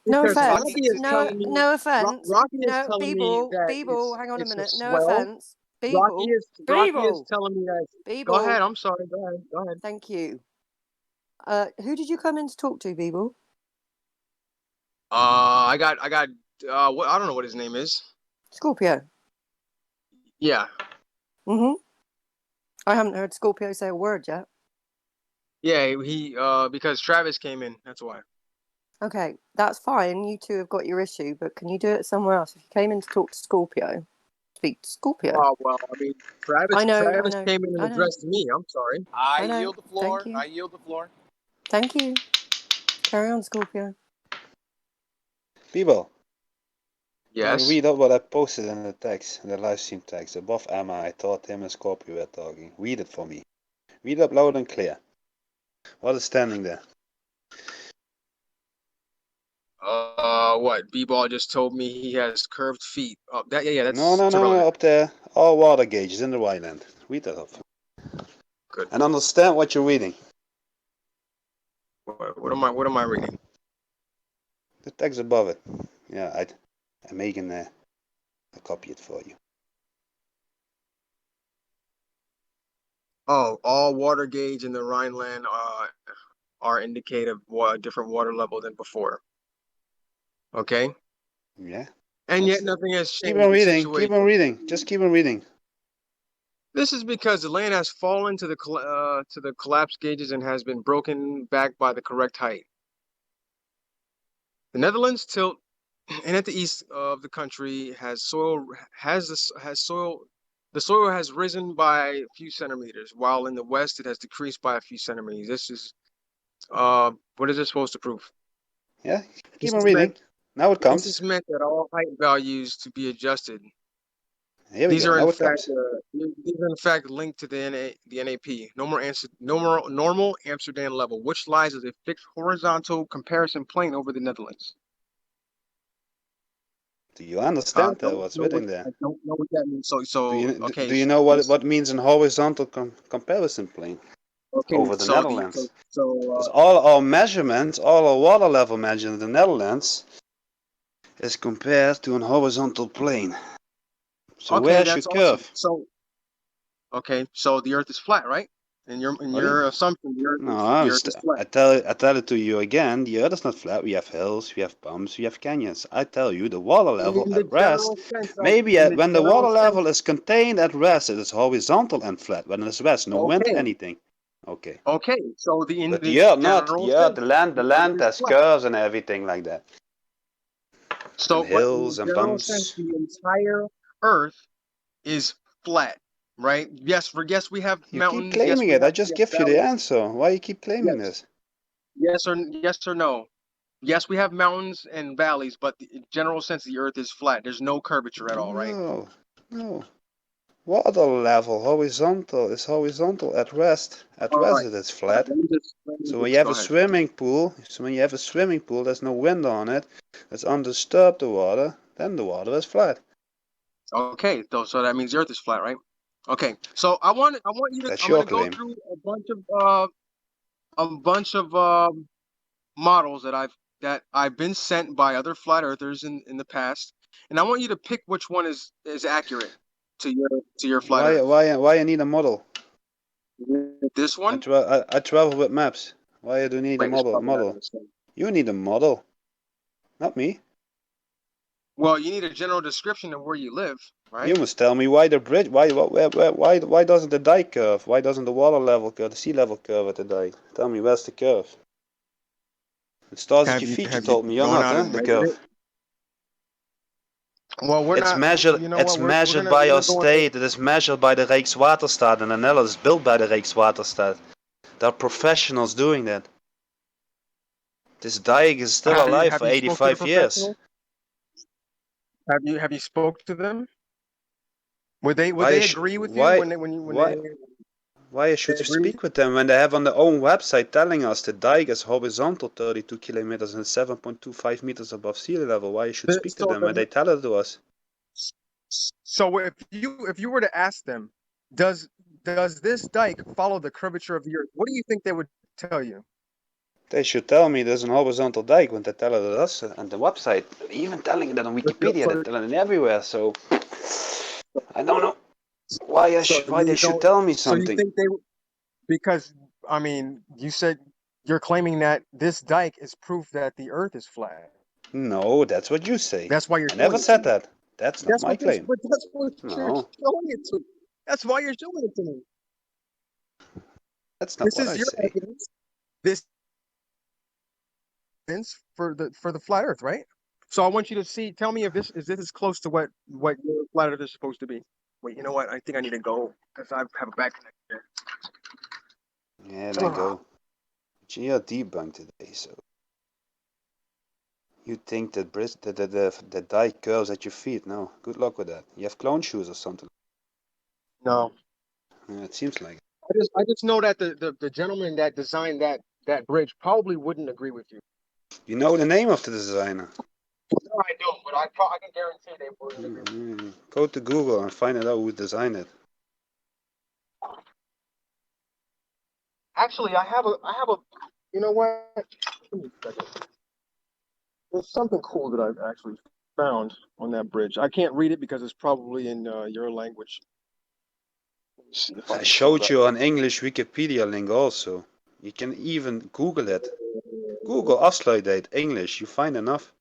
No Because offense. Rocky is telling me, No offense. Rocky is No, telling me Beeble, that Beeble, hang on a it's a minute. No swell. offense. Rocky Beeble, is Beeble, telling me that. Go Beeble. ahead. I'm sorry. Go ahead. Go ahead. Thank you. Who did you come in to talk to, Beeble? I got. What I don't know what his name is. Scorpio. Yeah. I haven't heard Scorpio say a word yet. Yeah. He because Travis came in. That's why. Okay, that's fine. You two have got your issue, but can you do it somewhere else? If you came in to talk to Scorpio, speak to Scorpio. Oh well. I mean, Travis came in and I know. addressed me. I'm sorry. I know. yield the floor. Thank you. I yield the floor. Thank you. Carry on, Scorpio. People, Yes. read up what I posted in the text, in the live stream text. Above Emma, I thought him and Scorpio were talking. Read it for me. Read up loud and clear. What is standing there? What? B-Ball just told me he has curved feet. Oh, that yeah, that's No, up there. All water gauges in the Rhineland. Read that up. Good. And understand what you're reading. What am I reading? The text above it. Yeah, I'm making a copy it for you. Oh, all water gauge in the Rhineland are indicate a different water level than before. Okay. Yeah. And yet nothing has changed. Keep on reading. Keep on reading. Just keep on reading. This is because the land has fallen to the collapse gauges and has been broken back by the correct height. The Netherlands tilt, and at the east of the country the soil has risen by a few centimeters, while in the west it has decreased by a few centimeters. This is what is this supposed to prove? Yeah, keep on reading. Now it comes. This is meant that all height values to be adjusted. Here we go. Now it comes. These are in fact linked to the NAP, normal Amsterdam level, which lies as a fixed horizontal comparison plane over the Netherlands. Do you understand what's written there? I don't know what that means. Do you know what means an horizontal comparison plane over the Netherlands? Because all our measurements, all our water level measurements in the Netherlands is compared to an horizontal plane. So where's your curve? Awesome. So the Earth is flat, right? In your assumption, the Earth is flat. I tell it to you again. The Earth is not flat. We have hills, we have bumps, we have canyons. I tell you, the water level at rest. When the water level is contained at rest, it is horizontal and flat. When it is rest, no wind, anything. Okay. Okay. So but the Earth not. The Earth, the land has curves and everything like that. So and hills and bumps. Sense, the entire Earth is flat. Right? Yes, we have mountains. You keep claiming it. I just give you the answer. Why you keep claiming this? Yes or no? Yes, we have mountains and valleys, but in general sense, the Earth is flat. There's no curvature at all, right? No. Water level, horizontal, is horizontal at rest. At rest it is flat. So when you have a swimming pool, there's no wind on it. It's undisturbed the water, then the water is flat. Okay, so that means the Earth is flat, right? Okay, so I want you to. I'm going to go through a bunch of models that I've been sent by other flat earthers in the past, and I want you to pick which one is accurate to your flat earth. Why you need a model? This one? I travel with maps. Why do you need a model? You need a model, not me. Well, you need a general description of where you live, right? You must tell me why the bridge, why doesn't the dike curve? Why doesn't the water level curve, the sea level curve at the dike? Tell me, where's the curve? It starts at your feet, you told me. You're not, the curve. Well, it's measured by our state. It is measured by the Rijkswaterstaat in the Netherlands. It's built by the Rijkswaterstaat. There are professionals doing that. This dike is still alive for 85 years. Have you spoke to them? Would they agree with you why should you speak with them when they have on their own website telling us the dike is horizontal 32 kilometers and 7.25 meters above sea level? Why you should speak to them when they tell it to us? So if you were to ask them, does this dike follow the curvature of the Earth? What do you think they would tell you? They should tell me there's an horizontal dike when they tell it to us on the website. Even telling it on Wikipedia, they're telling it everywhere. So I don't know why they should tell me something. So you think they? Because I mean, you said you're claiming that this dike is proof that the Earth is flat. No, that's what you say. That's why you're. I never said that. That's not my claim. But that's what you're showing it to. That's why you're showing it to me. That's not what I say. Evidence. This for the flat Earth, right? So I want you to tell me if this is close to what your flat Earth is supposed to be. Wait, you know what? I think I need to go because I have a back connection. Yeah, then go. You're debunked today, so you think that the dike curves at your feet? No, good luck with that. You have clone shoes or something. No. Yeah, it seems like it. I just know that the gentleman that designed that bridge probably wouldn't agree with you. You know the name of the designer? No, I don't, but I can guarantee they wouldn't agree. Go to Google and find out who designed it. Actually, I have a. You know what? There's something cool that I've actually found on that bridge. I can't read it because it's probably in your language. I showed you an English Wikipedia link also. You can even Google it. Google afsluitdate English. You find enough.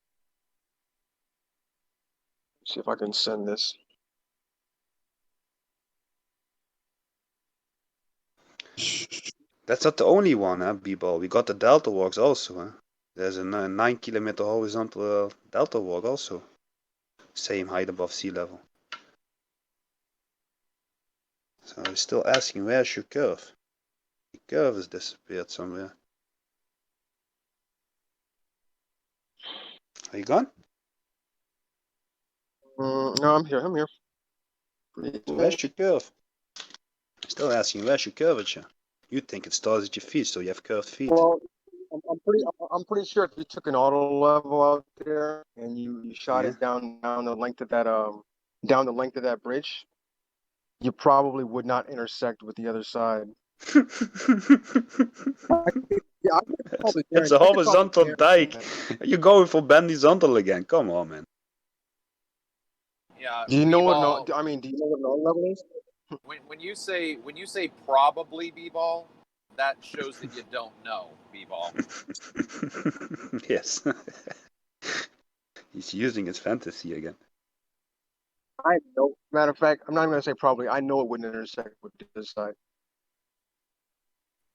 See if I can send this. That's not the only one, B-ball. We got the delta walks also. Huh? There's a 9-kilometer horizontal delta walk also. Same height above sea level. So I'm still asking, where's your curve? The curve has disappeared somewhere. Are you gone? No, I'm here. Where's your curve? Still asking, where's your curvature? You think it starts at your feet, so you have curved feet. Well, I'm pretty sure if you took an auto level out there and you shot it down the length of that bridge, you probably would not intersect with the other side. It's a horizontal dike. You're going for bendizontal again. Come on, man. Yeah. Do you know what? Do you know what an level is? When you say probably B-ball, that shows that you don't know B-ball. Yes. He's using his fantasy again. I know. Matter of fact, I'm not even gonna say probably. I know it wouldn't intersect with this side.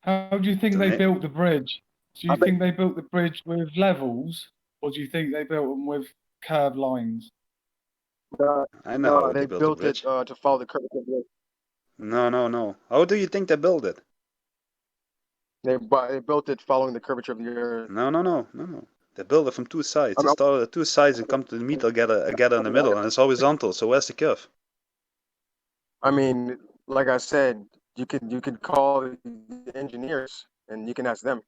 How do you think they built the bridge? Do you think they built the bridge with levels, or do you think they built them with curved lines? I know how they built it to follow the curvature of the Earth. No. How do you think they built it? They built it following the curvature of the Earth. No. They built it from two sides. They started at two sides and come to the meet together in the middle, and it's horizontal. So where's the curve? I mean, like I said, you could call the engineers and you can ask them.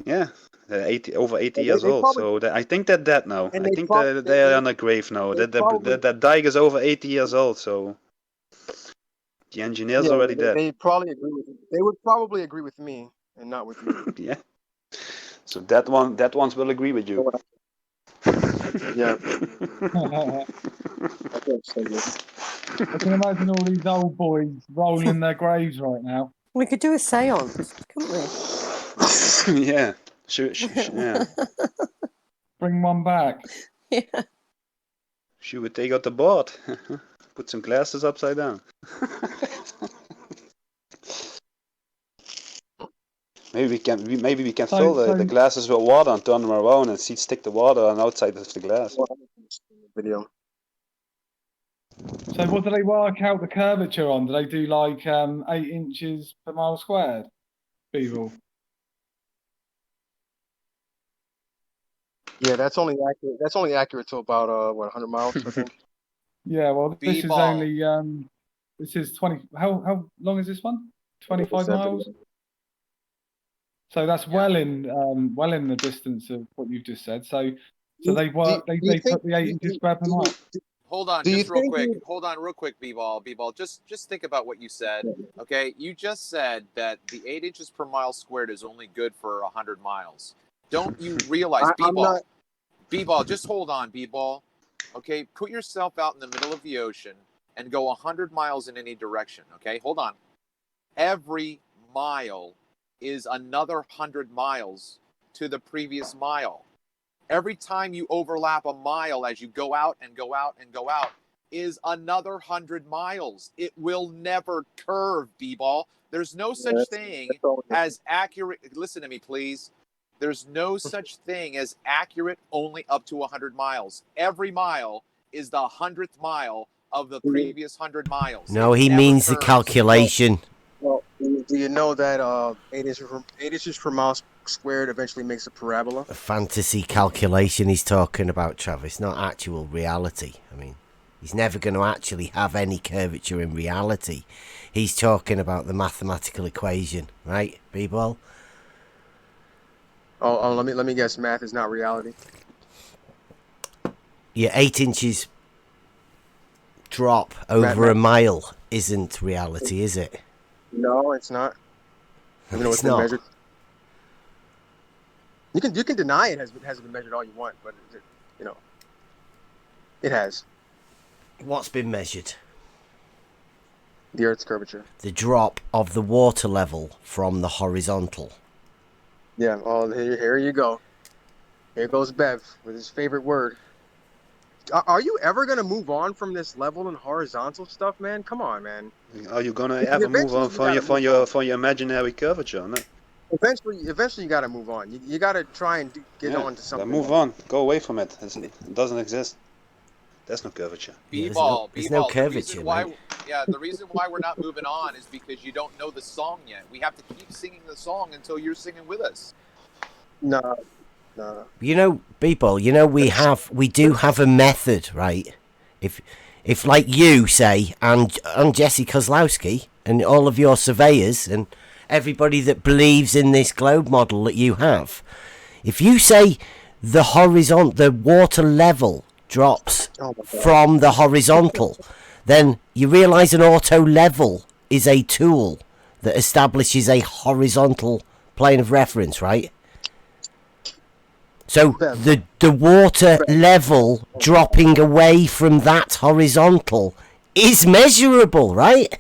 Yeah, they're over 80 years old. So I think they're dead now. I think they're on a grave now. That dike is over 80 years old. So the engineer's already dead. They probably agree with you. They would probably agree with me and not with you. Yeah. So that ones will agree with you. Yeah. I can imagine all these old boys rolling in their graves right now. We could do a seance, couldn't we? Yeah. Yeah. Bring one back. Yeah. She would take out the board. Put some glasses upside down. Maybe we can fill the glasses with water and turn them around and stick the water on the outside of the glass. Video. So what do they work out the curvature on? Do they do like 8 inches per mile squared? People. Yeah, that's only accurate. That's only accurate to about 100 miles, I think. Yeah, well, this is only this is 20. How long is this one? 25 miles. So that's well in the distance of what you've just said. So they put the 8 inches square per mile. Hold on, just real quick. Hold on, real quick, B-Ball. Just think about what you said. Okay, you just said that the 8 inches per mile squared is only good for 100 miles. Don't you realize, B-Ball? B-Ball, just hold on, B-Ball. Okay, put yourself out in the middle of the ocean and go 100 miles in any direction. Okay, hold on. Every mile is another 100 miles to the previous mile. Every time you overlap a mile as you go out and go out and go out is another 100 miles. It will never curve, B-Ball. There's no such thing as accurate. Listen to me, please. There's no such thing as accurate only up to 100 miles. Every mile is the 100th mile of the previous 100 miles. No, he means the calculation. Well, do you know that 8 inches per mile squared eventually makes a parabola? A fantasy calculation he's talking about, Travis, not actual reality. I mean, he's never going to actually have any curvature in reality. He's talking about the mathematical equation, right, B-Ball? Oh, let me guess. Math is not reality. Yeah, 8 inches drop over a mile isn't reality, is it? No, it's not. Even though it's been measured. You can deny it hasn't been measured all you want, but it has. What's been measured? The Earth's curvature. The drop of the water level from the horizontal. Yeah. Oh, here you go. Here goes Bev with his favorite word. Are you ever gonna move on from this level and horizontal stuff, man? Come on, man. Are you gonna ever move on from your imaginary curvature? No. Eventually, you gotta move on. You gotta try and get on to something. Move on. Go away from it. It doesn't exist. There's no curvature. B-Ball. There's no curvature. The reason why we're not moving on is because you don't know the song yet. We have to keep singing the song until you're singing with us. No. You know, B-Ball, we do have a method, right? If like you say, and Jesse Kozlowski, and all of your surveyors, and everybody that believes in this globe model that you have, if you say the water level drops from the horizontal, then you realise an auto level is a tool that establishes a horizontal plane of reference, right? So the water level dropping away from that horizontal is measurable, right?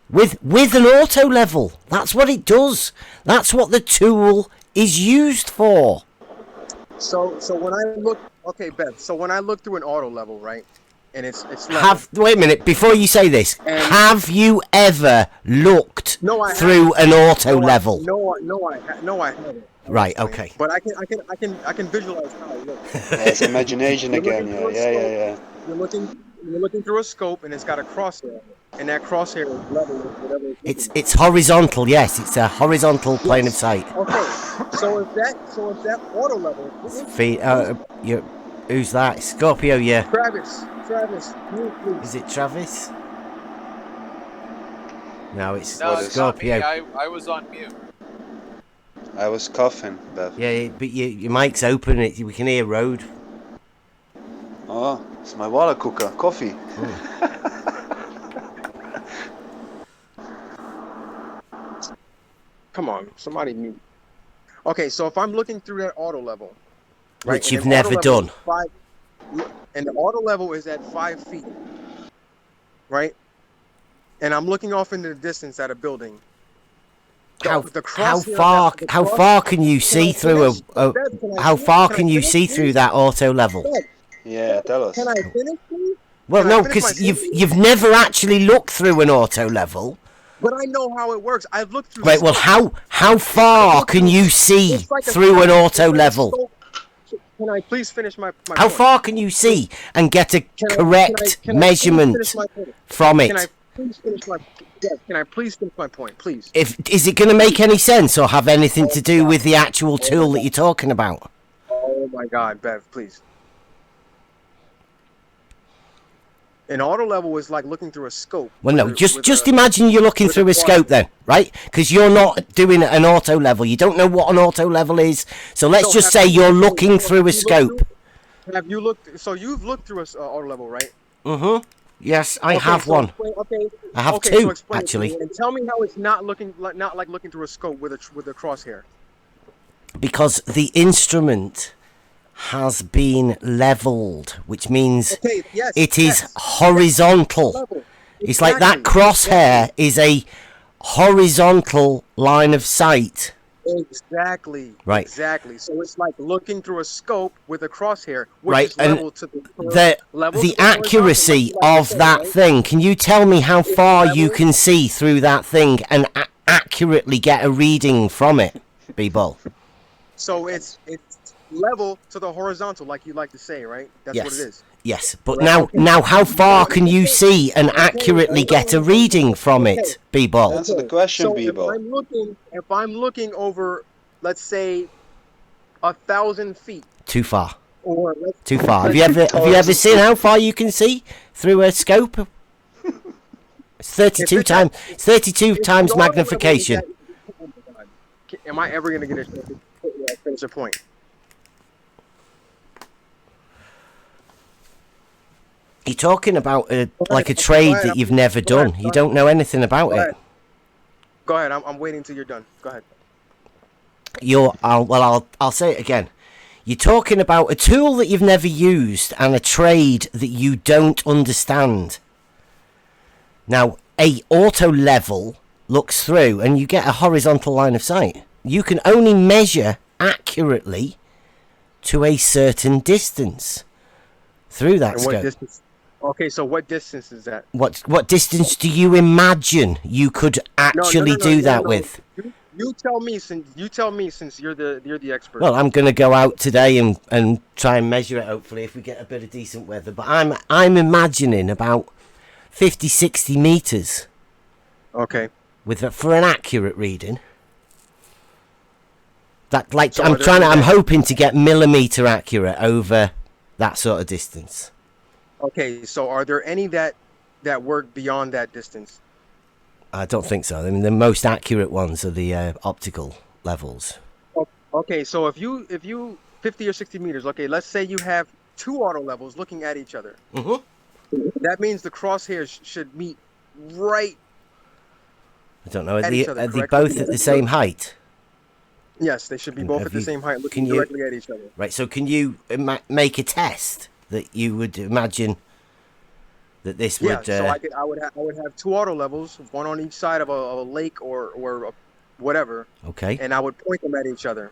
With an auto level. That's what it does. That's what the tool is used for. So when I look, okay, Bev. So when I look through an auto level, right, and it's level. Wait a minute before you say this. Have you ever looked through an auto level? No, I haven't. Right. Okay. But I can visualize how it looks. It's imagination again. Yeah. You're looking through a scope, and it's got a crosshair, and that crosshair is level with whatever. It's horizontal. Yes, it's a horizontal plane of sight. Okay. So if that auto level. Who's that? Scorpio. Yeah. Travis. Is it Travis? No, it's Scorpio. I was on mute. I was coughing, Bev. Yeah, but your mic's open. We can hear road. Oh, it's my water cooker. Coffee. Come on, somebody mute. Okay, so if I'm looking through that auto level, right, which you've never done, and the auto level is at 5 feet, right, and I'm looking off into the distance at a building. How far can you see through how far can you see through that auto level? Yeah, tell us. Can I finish, please? Well, no, because you've never actually looked through an auto level. But I know how it works. I've looked through. Wait, well, how far can you see through an auto level? Can I please finish my How point? far can you see and get a correct measurement from it? Can I please finish my point, please? Is it going to make any sense or have anything to do with the actual tool that you're talking about? Oh my God, Bev, please. An auto level is like looking through a scope. Well, no, just imagine you're looking through a scope then, right? Because you're not doing an auto level. You don't know what an auto level is. So let's just say you're looking through a scope. Have you looked? So you've looked through a auto level, right? Mm-hmm. Yes, I have one. I have two, so explain actually. It to me and tell me how it's not like looking through a scope with a crosshair. Because the instrument has been leveled, which means it is horizontal. It's like that crosshair is a horizontal line of sight. Exactly. Right. Exactly. So it's like looking through a scope with a crosshair, which is level to the accuracy of that thing. Can you tell me how far you can see through that thing and accurately get a reading from it, B-Ball? So it's level to the horizontal, like you like to say, right? That's what it is. Yes, but now how far can you see and accurately get a reading from it, B-Ball? Answer the question, B-Ball. If I'm looking over, let's say, 1,000 feet. Too far. Or too far. Have you ever seen how far you can see through a scope? It's 32 times. 32 times magnification. Am I ever going to get a finish a point? You're talking about like a trade that you've never done. You don't know anything about it. Go ahead. I'm waiting till you're done. Go ahead. I'll say it again. You're talking about a tool that you've never used and a trade that you don't understand. Now, a auto level looks through and you get a horizontal line of sight. You can only measure accurately to a certain distance through that scope. Distance? Okay, so what distance is that? What distance do you imagine you could actually do that with? You tell me since you're the expert. Well, I'm going to go out today and try and measure it, hopefully, if we get a bit of decent weather. But I'm imagining about 50, 60 meters. Okay. For an accurate reading. That I'm hoping to get millimeter accurate over that sort of distance. Okay, so are there any that work beyond that distance? I don't think so. I mean, the most accurate ones are the optical levels. Okay, so if you 50 or 60 meters, okay, let's say you have two auto levels looking at each other. Mm-hmm. That means the crosshairs should meet right. I don't know. Are they both at the same height? Yes, they should be both at the same height, looking directly at each other. Right. So can you make a test that you would imagine that this would? Yeah. So I would have two auto levels, one on each side of a lake or whatever. Okay. And I would point them at each other,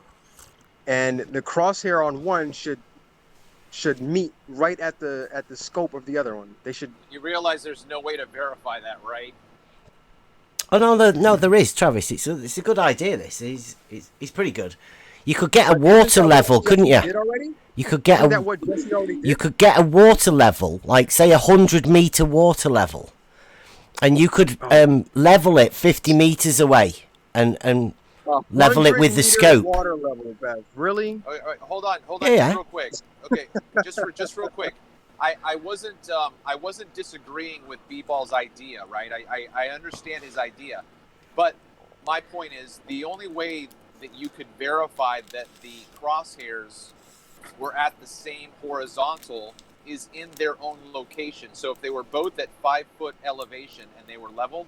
and the crosshair on one should meet right at the scope of the other one. They should. You realize there's no way to verify that, right? Oh no, there is, Travis. It's a good idea. This he's pretty good. You could get a water level, couldn't you? You could get a water level, like say 100-meter water level, and you could level it 50 meters away and level it with the scope. Water level, Beth. Really? All right, hold on, yeah. Real quick. Okay, just real quick. I wasn't disagreeing with B-Ball's idea, right? I understand his idea, but my point is the only way that you could verify that the crosshairs were at the same horizontal is in their own location. So if they were both at 5-foot elevation and they were leveled,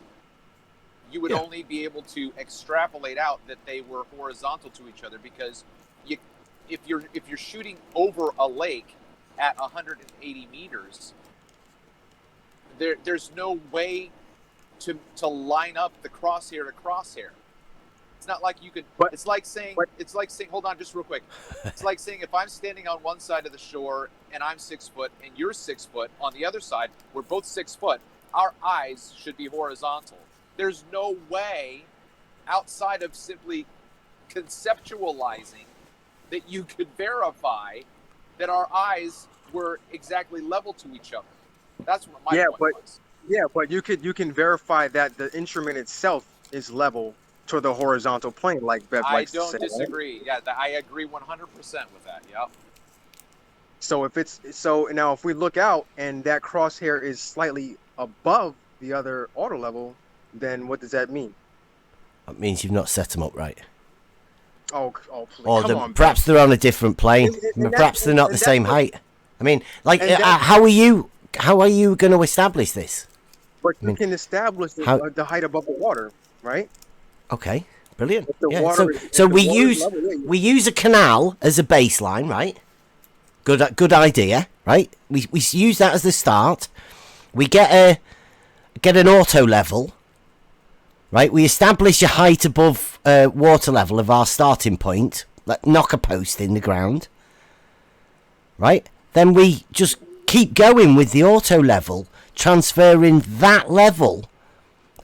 you would only be able to extrapolate out that they were horizontal to each other, because if you're shooting over a lake at 180 meters, there's no way to line up the crosshair to crosshair. It's not like you could. It's like saying. Hold on, just real quick. It's like saying if I'm standing on one side of the shore and I'm 6 foot and you're 6 foot on the other side, we're both 6 foot. Our eyes should be horizontal. There's no way, outside of simply conceptualizing, that you could verify that our eyes were exactly level to each other. That's what my point was. Yeah, but you can verify that the instrument itself is level to the horizontal plane, like Bev likes to say. I don't disagree. Right? Yeah, I agree 100% with that. Yeah. So now if we look out and that crosshair is slightly above the other auto level, then what does that mean? That means you've not set them up right. Oh, please. Or perhaps they're on a different plane. Perhaps they're not the same height. I mean, like, how are you going to establish this? But you can establish the height above the water, right? Okay, brilliant. Yeah, so we use a canal as a baseline, right? Good idea, right? We use that as the start. We get an auto level, right? We establish a height above water level of our starting point. Like knock a post in the ground, right? Then we just keep going with the auto level, transferring that level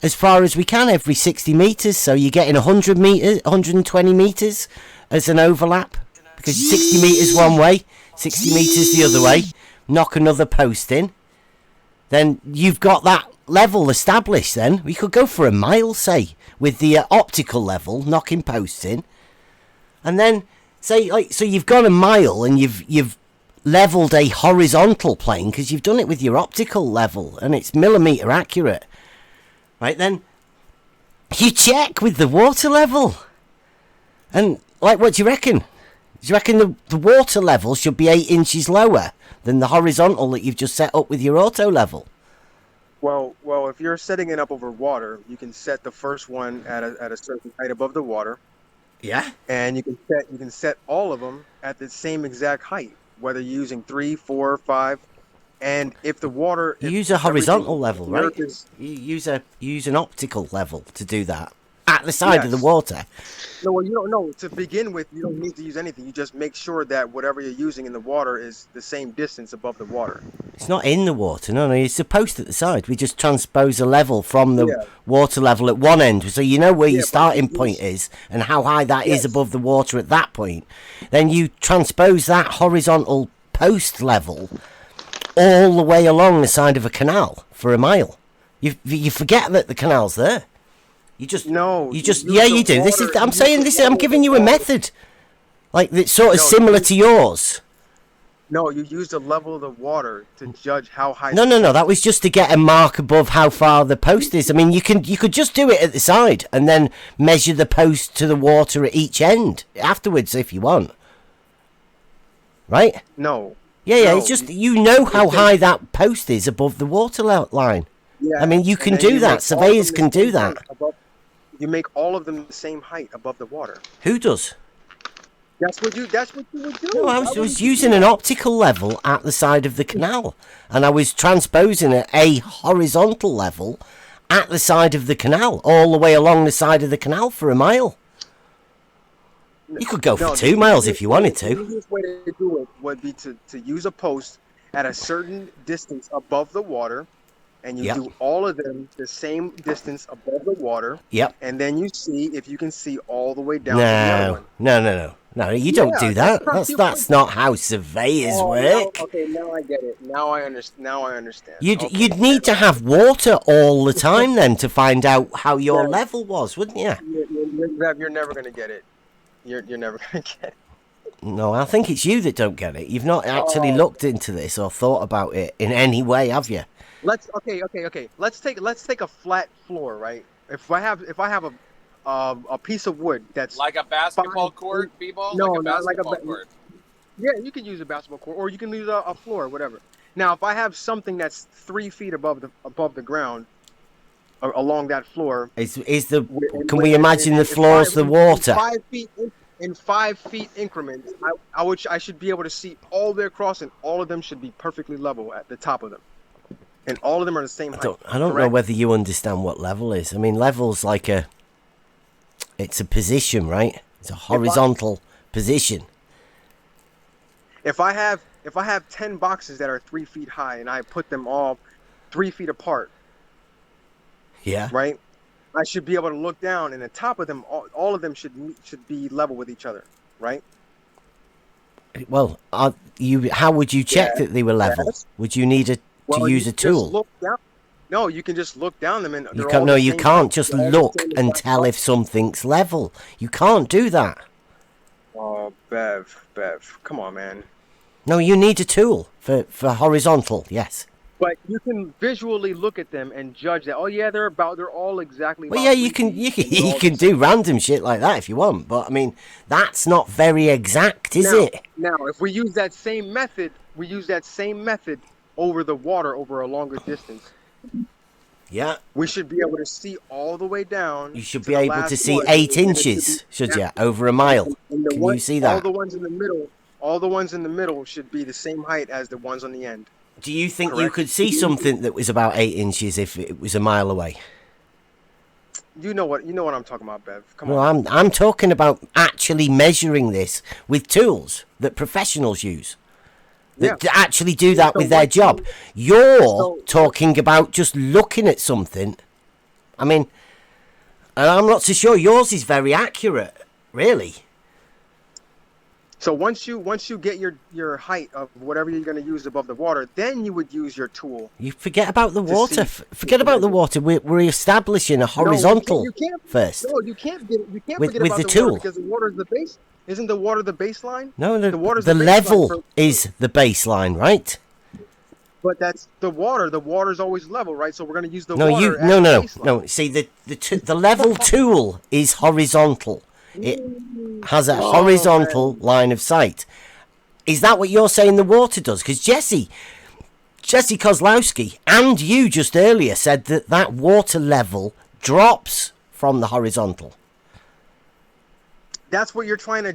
as far as we can every 60 meters. So you're getting 100 meters, 120 meters as an overlap, because 60 meters one way, 60 meters the other way. Knock another post in, then you've got that level established. Then we could go for a mile, say, with the optical level, knocking posts in, and then say, like, so you've gone a mile and you've leveled a horizontal plane because you've done it with your optical level and it's millimeter accurate, right? Then you check with the water level, and like, what do you reckon? Do you reckon the water level should be 8 inches lower than the horizontal that you've just set up with your auto level? Well, if you're setting it up over water, you can set the first one at a certain height above the water. Yeah. And you can set all of them at the same exact height, whether you're using 3, 4, 5, and if the water... You use a horizontal level, right? You use an optical level to do that at the side of the water. No, well, you don't know. To begin with, you don't need to use anything. You just make sure that whatever you're using in the water is the same distance above the water. It's not in the water, no, it's a post at the side. We just transpose a level from the water level at one end, so you know where your starting point is and how high that is above the water at that point. Then you transpose that horizontal post level all the way along the side of a canal for a mile. You forget that the canal's there. You do. I'm giving you a method, like that's sort of similar to yours. No, you use the level of the water to judge how high. No. That was just to get a mark above how far the post is. I mean, you could just do it at the side and then measure the post to the water at each end afterwards if you want. Right? No. Yeah. No. It's just how high that post is above the water line. Yeah. I mean, you can do that. Surveyors can do that. You make all of them the same height above the water. Who does? That's what you would do. No, I was using an optical level at the side of the canal, and I was transposing a horizontal level at the side of the canal, all the way along the side of the canal for a mile. You could go for 2 miles if you wanted to. The easiest way to do it would be to use a post at a certain distance above the water, and you do all of them the same distance above the water. Yep. And then you see if you can see all the way down to the other one. No, you don't do that. That's not how surveyors work. Okay, now I get it. Now I understand. You'd need to have water all the time then to find out how your level was, wouldn't you? You're never going to get it. You're never going to get it. No, I think it's you that don't get it. You've not actually looked into this or thought about it in any way, have you? Okay. Let's take a flat floor, right? If I have a piece of wood that's like a basketball court, B-ball. No, like a not like basketball court. Yeah, you can use a basketball court, or you can use a floor, whatever. Now, if I have something that's 3 feet above the ground, along that floor, can we imagine the floor's the water? 5 feet in 5 feet increments, I should be able to see all the way across, and all of them should be perfectly level at the top of them. And all of them are the same height. I don't know whether you understand what level is. I mean, level's like it's a position, right? It's a horizontal position. If I have 10 boxes that are 3 feet high and I put them all 3 feet apart, right? I should be able to look down, and the top of them, all of them should be level with each other, right? Well, how would you check that they were level? Would you need to use a tool? Look down. No, you can just look down them and you can't just look and tell if something's level. You can't do that. Oh, Bev, come on, man. No, you need a tool for horizontal. Yes. But you can visually look at them and judge that. Oh yeah, they're all exactly. Well, yeah, you can do random shit like that if you want, but I mean, that's not very exact, is it? Now, if we use that same method, over the water over a longer distance. Yeah. We should be able to see all the way down. You should be able to see 8 inches, should you? Over a mile. Can you see that? All the ones in the middle should be the same height as the ones on the end. Do you think you could see something that was about 8 inches if it was a mile away? You know what I'm talking about, Bev. Come on. Well, I'm talking about actually measuring this with tools that professionals use. That actually do that with their job. You're talking about just looking at something. I mean, and I'm not so sure yours is very accurate, really. So once you get your height of whatever you're going to use above the water, then you would use your tool. You forget about the water. Forget about the water. We're establishing a horizontal first. No, you can't forget with about the the tool water because the water is the base. Isn't the water the baseline? No, the level is the baseline, right? But that's the water. The water's always level, right? So we're going to use the water. No. See, the level tool is horizontal. It has a horizontal line of sight. Is that what you're saying the water does? Because Jesse Kozlowski and you just earlier said that water level drops from the horizontal. That's what you're trying to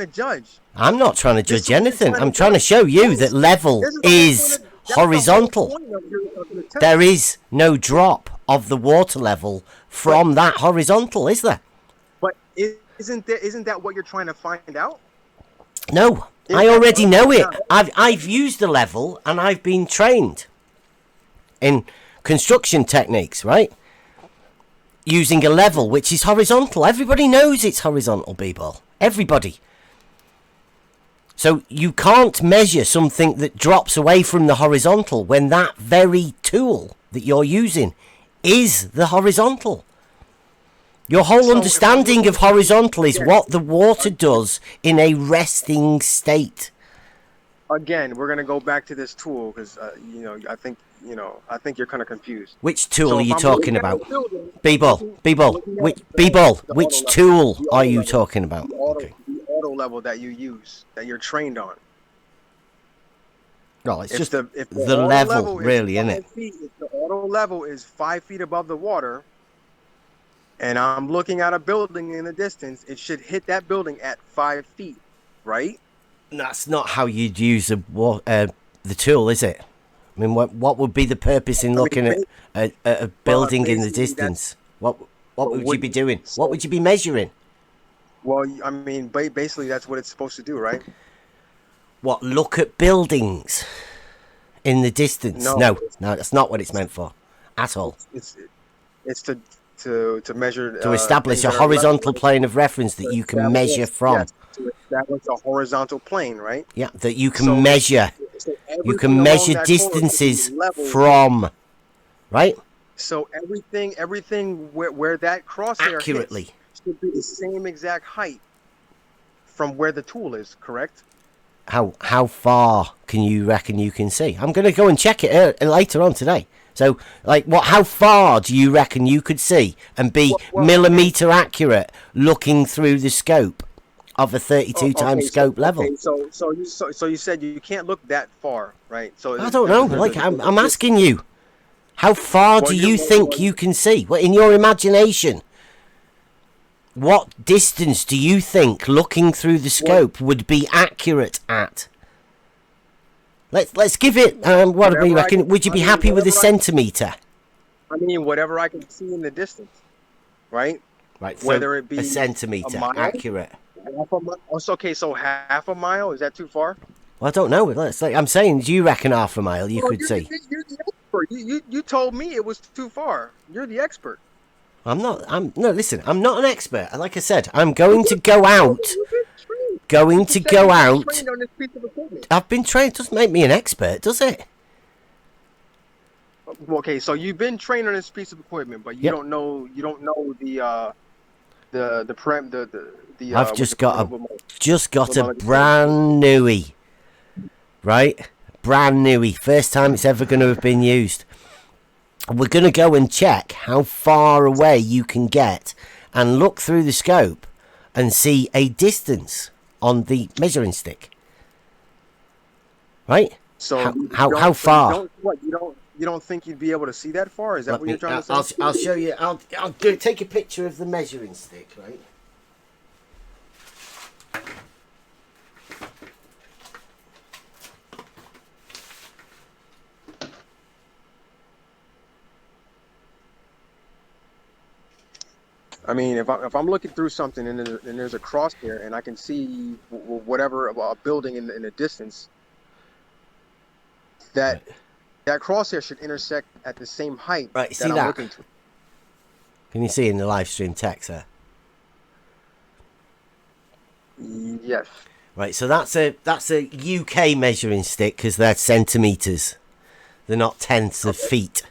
judge. I'm not trying to judge anything. I'm trying to show you that level is horizontal. There is no drop of the water level from that horizontal, is there? But isn't that what you're trying to find out? No, I already know it. I've used the level and I've been trained in construction techniques, right? Using a level which is horizontal. Everybody knows it's horizontal, people. Everybody. So you can't measure something that drops away from the horizontal when that very tool that you're using is the horizontal. Your whole understanding of horizontal is what the water does in a resting state. Again, we're going to go back to this tool because, I think you're kind of confused. Which tool are you talking about? B-ball, which tool are you talking about? The auto level that you use, that you're trained on. Well, it's just the level, really, isn't it? If the auto level is 5 feet above the water, and I'm looking at a building in the distance, it should hit that building at 5 feet, right? That's not how you'd use the tool, is it? I mean, what would be the purpose in looking at a building in the distance? What would you be doing? What would you be measuring? Well, I mean, basically that's what it's supposed to do, right? What, look at buildings in the distance? No, that's not what it's meant for at all. It's to measure... To establish a horizontal plane of reference that you can measure from. Yes, to establish a horizontal plane, right? Yeah, that you can measure. You can measure distances from, right? So everything where that crosshair accurately should be the same exact height from where the tool is, correct? How far can you reckon you can see? I'm going to go and check it later on today. So, how far do you reckon you could see and be millimeter accurate looking through the scope of a 32 times scope level? So you said you can't look that far, right? So I don't know. I'm asking you, how far do you think you can see? Well, in your imagination, what distance do you think looking through the scope would be accurate at? Let's give it. What do you reckon? Would you be happy with a centimeter? I mean, whatever I can see in the distance, right? Right. So whether it be a centimeter accurate. Okay, so half a mile, is that too far? Well, I don't know. I'm saying, do you reckon half a mile you could see? You're the expert. You told me it was too far. You're the expert. No, listen, I'm not an expert. Like I said, I'm going to go out. I've been trained. It doesn't make me an expert, does it? Okay, so you've been trained on this piece of equipment, but you don't know the I've just got a brand newy, right? brand new, first time it's ever going to have been used. We're going to go and check how far away you can get and look through the scope and see a distance on the measuring stick. Right? So how far? You don't think you'd be able to see that far? Is that what you're trying to say? I'll show you. I'll take a picture of the measuring stick, right? I mean, if I'm looking through something and there's a crosshair and I can see whatever a building in the distance, that crosshair should intersect at the same height that I'm looking to. Can you see in the live stream text there? Yes. Right, so that's a UK measuring stick because they're centimeters. They're not tenths of feet.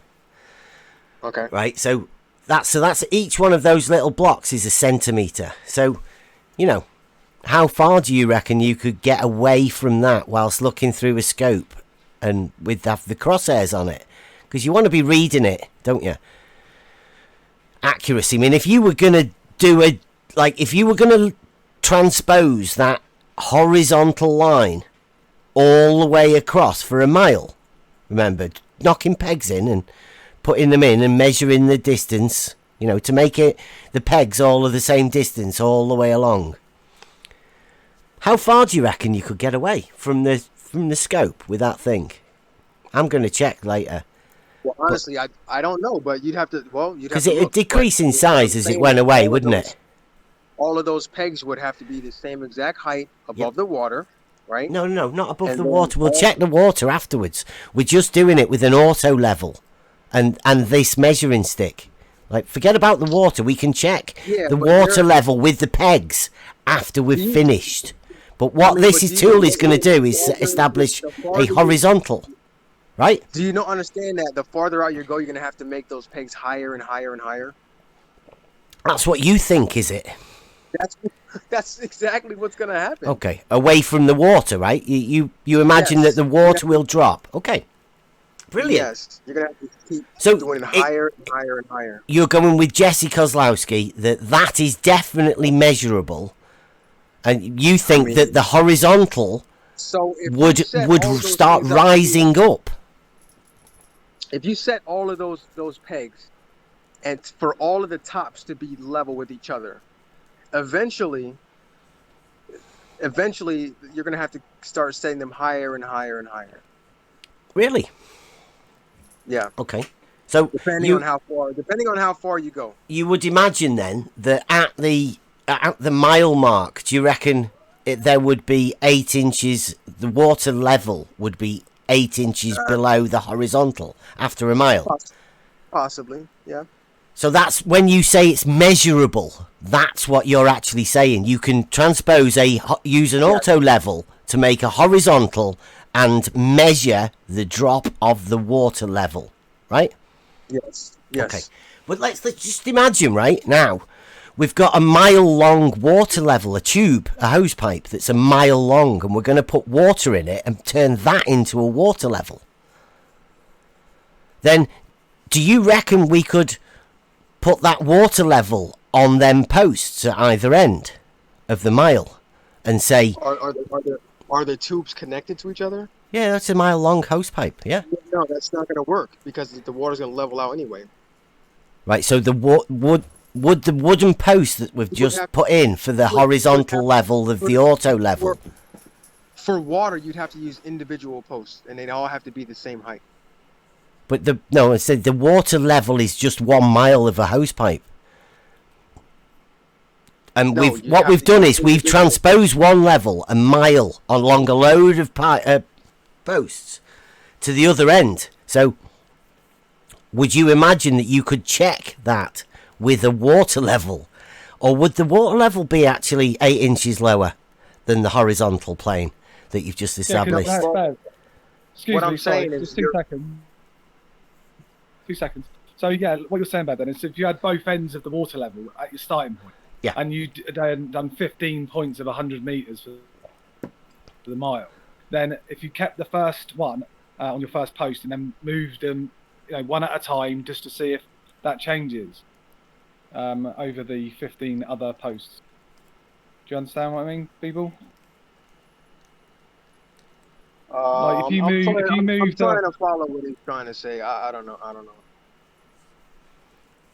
Okay. Right, so that's each one of those little blocks is a centimeter. So, how far do you reckon you could get away from that whilst looking through a scope and with the crosshairs on it? Because you want to be reading it, don't you? Accuracy. I mean, if you were going to transpose that horizontal line all the way across for a mile, remember, knocking pegs in and putting them in and measuring the distance, to make it the pegs all of the same distance all the way along. How far do you reckon you could get away from the scope with that thing? I'm going to check later. Well, honestly, I don't know, but you'd have to. Because it would decrease in size as it went away, wouldn't it? All of those pegs would have to be the same exact height above the water, right? No, not above the water. We'll check the water afterwards. We're just doing it with an auto level. And this measuring stick, forget about the water. We can check the water level with the pegs after we've finished. But what this tool is going to do is establish a horizontal, right? Do you not understand that the farther out you go, you're going to have to make those pegs higher and higher and higher? That's what you think, is it? That's exactly what's going to happen. Okay, away from the water, right? You imagine that the water will drop. Okay. Brilliant. Yes, you're going to have to keep doing it higher and higher and higher. You're going with Jesse Kozlowski that is definitely measurable, and you think that the horizontal would start rising up. If you set all of those pegs, and for all of the tops to be level with each other, eventually you're going to have to start setting them higher and higher and higher. Really? Yeah. Okay. So depending on how far you go, you would imagine then that at the mile mark, do you reckon there would be 8 inches? The water level would be 8 inches below the horizontal after a mile. Possibly, yeah. So that's when you say it's measurable. That's what you're actually saying. You can transpose use an auto level to make a horizontal and measure the drop of the water level, right? Yes. Okay. But let's just imagine right now we've got a mile-long water level, a tube, a hose pipe that's a mile long, and we're going to put water in it and turn that into a water level. Then, do you reckon we could put that water level on them posts at either end of the mile and say... Are the tubes connected to each other? Yeah, that's a mile-long hose pipe, yeah. No, that's not going to work because the water's going to level out anyway. Right, so the would the wooden post that we've just put in for the horizontal level of the auto level... For water, you'd have to use individual posts, and they'd all have to be the same height. But I said the water level is just 1 mile of a hose pipe. And what we've done is we've transposed one level, a mile, along a load of posts to the other end. So would you imagine that you could check that with a water level? Or would the water level be actually 8 inches lower than the horizontal plane that you've just established? Excuse me, sorry, just 2 seconds. 2 seconds. So yeah, what you're saying about that is if you had both ends of the water level at your starting point, yeah, and you'd done 15 points of 100 meters for the mile, then if you kept the first one on your first post and then moved them, one at a time, just to see if that changes over the 15 other posts. Do you understand what I mean, people? Like if you move, I'm trying to follow what he's trying to say. I don't know.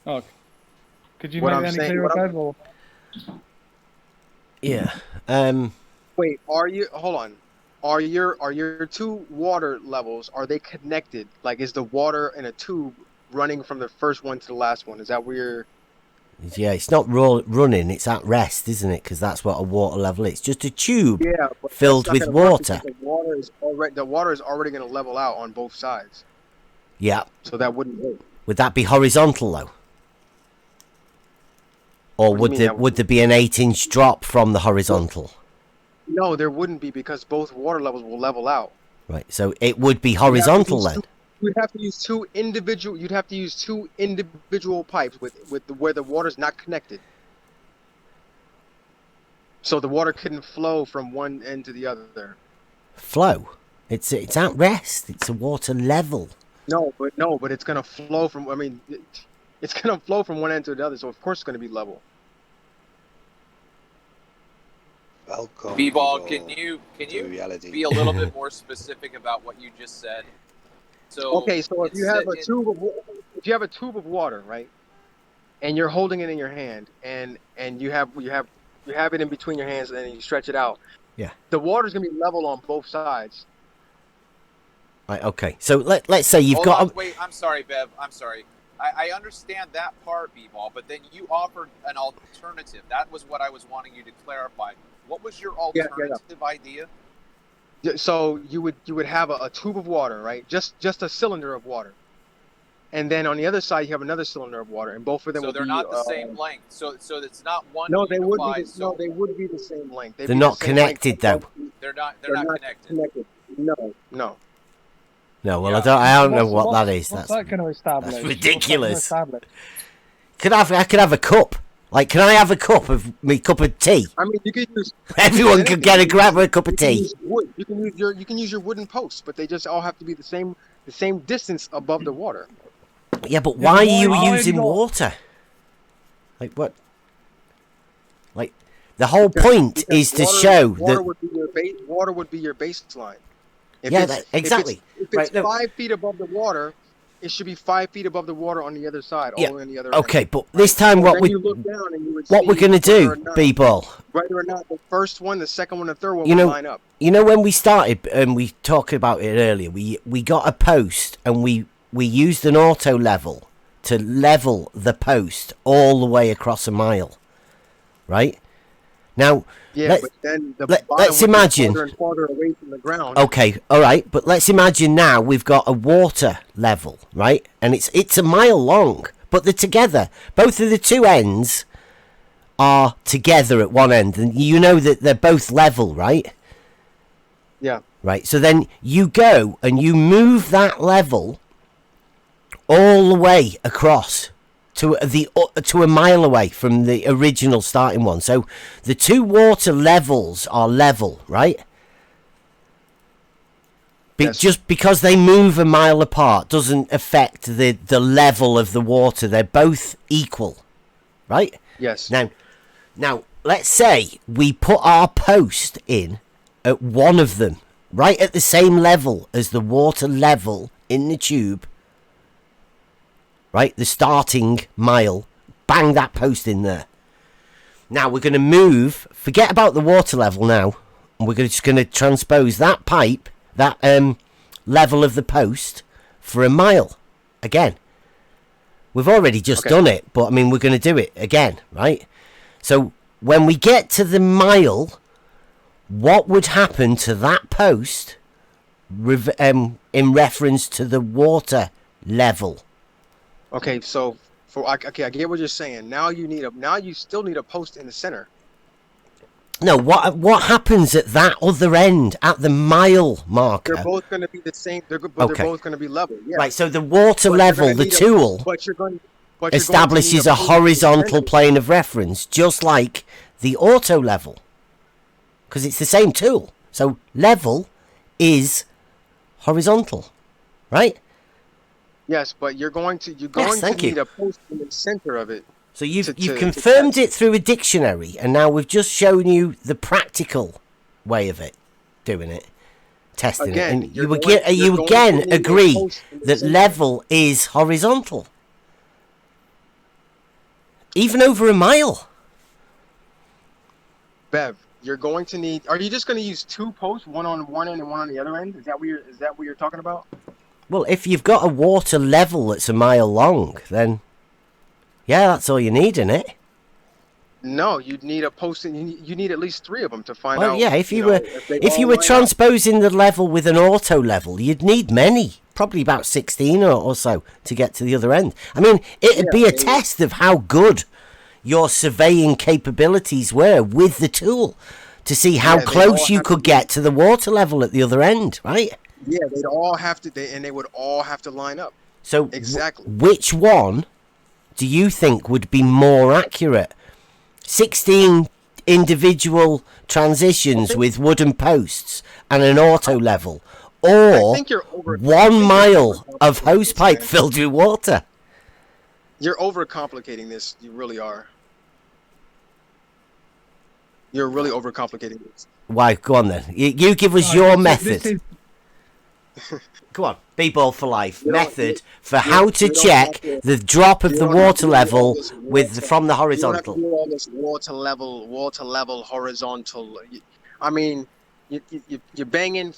Oh, could you make it any clearer, Bev? Or... Yeah. Wait. Hold on. Are your two water levels, are they connected? Like, is the water in a tube running from the first one to the last one? Is that where you're... Yeah, it's not running, it's at rest, isn't it? Because that's what a water level is. It's just a tube filled with water. The water is already going to level out on both sides. Yeah. So that wouldn't work. Would that be horizontal, though? Or would there be an 8-inch drop from the horizontal? No, there wouldn't be, because both water levels will level out. Right, so it would be horizontal then. You'd have to use two individual pipes where the water's not connected. So the water couldn't flow from one end to the other. Flow? It's at rest. It's a water level. No, but it's gonna flow from. I mean, it's gonna flow from one end to the other. So of course it's gonna be level. Welcome. B-Ball, can you be a little bit more specific about what you just said? So okay, so if you have a tube of water, right, and you're holding it in your hand, and you have it in between your hands, and then you stretch it out. Yeah. The water's gonna be level on both sides. Right. Okay. So let's say you've got. Wait, I'm sorry, Bev. I'm sorry. I understand that part, B-Ball, but then you offered an alternative. That was what I was wanting you to clarify. What was your alternative idea? So you would have a tube of water, right? Just a cylinder of water, and then on the other side you have another cylinder of water, and both of them. So they're not the same length. So it's not one. No, they would be. No, they would be the same length. They're not connected, though. They're not connected. No. No, well, I don't know what that is. What's that going to establish? That's ridiculous. I could have a cup. Like, can I have a cup of tea? I mean, you could use. Everyone could grab a cup of tea. You can use your wooden posts, but they just all have to be the same distance above the water. Yeah, but why are you using water? Like what? Like the whole point is to show that water would be your baseline. Exactly. If it's 5 feet above the water, it should be 5 feet above the water on the other side, all on the other end. Okay, but this time what we're going to do, B-Ball. Whether or not the first one, the second one, the third one will line up. You know, when we started, and we talked about it earlier, we got a post, and we used an auto level to level the post all the way across a mile, right? Now, but then let's imagine. Farther and farther away from the ground. Okay, all right, but let's imagine now we've got a water level, right? And it's a mile long, but they're together. Both of the two ends are together at one end, and you know that they're both level, right? Yeah. Right. So then you go and you move that level all the way across to a mile away from the original starting one. So the two water levels are level, right? Yes. Just because they move a mile apart doesn't affect the level of the water. They're both equal, right? Yes. Now let's say we put our post in at one of them, right at the same level as the water level in the tube. Right, the starting mile, bang that post in there. Now we're going to move, forget about the water level now, and we're just going to transpose that pipe, that level of the post, for a mile again. We've already just done it, but I mean, we're going to do it again, right? So when we get to the mile, what would happen to that post in reference to the water level? Okay, so I get what you're saying. Now you still need a post in the center. No, what happens at that other end, at the mile marker? They're both going to be the same. They're both going to be level. Yeah. Right. So the water level, the tool, establishes a horizontal plane of reference, just like the auto level, because it's the same tool. So level is horizontal, right? Yes, but you're going to need a post in the center of it. So you've confirmed it through a dictionary, and now we've just shown you the practical way of it, doing it, testing it, and you again agree that level is horizontal, even over a mile. Bev, you're going to need. Are you just going to use 2 posts, one on one end and one on the other end? Is that what you're talking about? Well, if you've got a water level that's a mile long, then yeah, that's all you need, isn't it? No, you'd need a post. You need at least 3 of them to find out. Well, yeah, if you were transposing the level with an auto level, you'd need many, probably about 16 or so, to get to the other end. I mean, it'd be a test of how good your surveying capabilities were with the tool, to see how close you could get to the water level at the other end, right? Yeah, they'd all have to, and they would all have to line up. So, exactly, which one do you think would be more accurate? 16 individual transitions with wooden posts and an auto level, or 1 mile of hosepipe filled with water? You're overcomplicating this. You really are. You're really overcomplicating this. Why? Go on then. You give us your method. Go on. B-ball for life. Method for how to check the drop of the water level from the horizontal. You don't have to do all this water level, horizontal. I mean, you're banging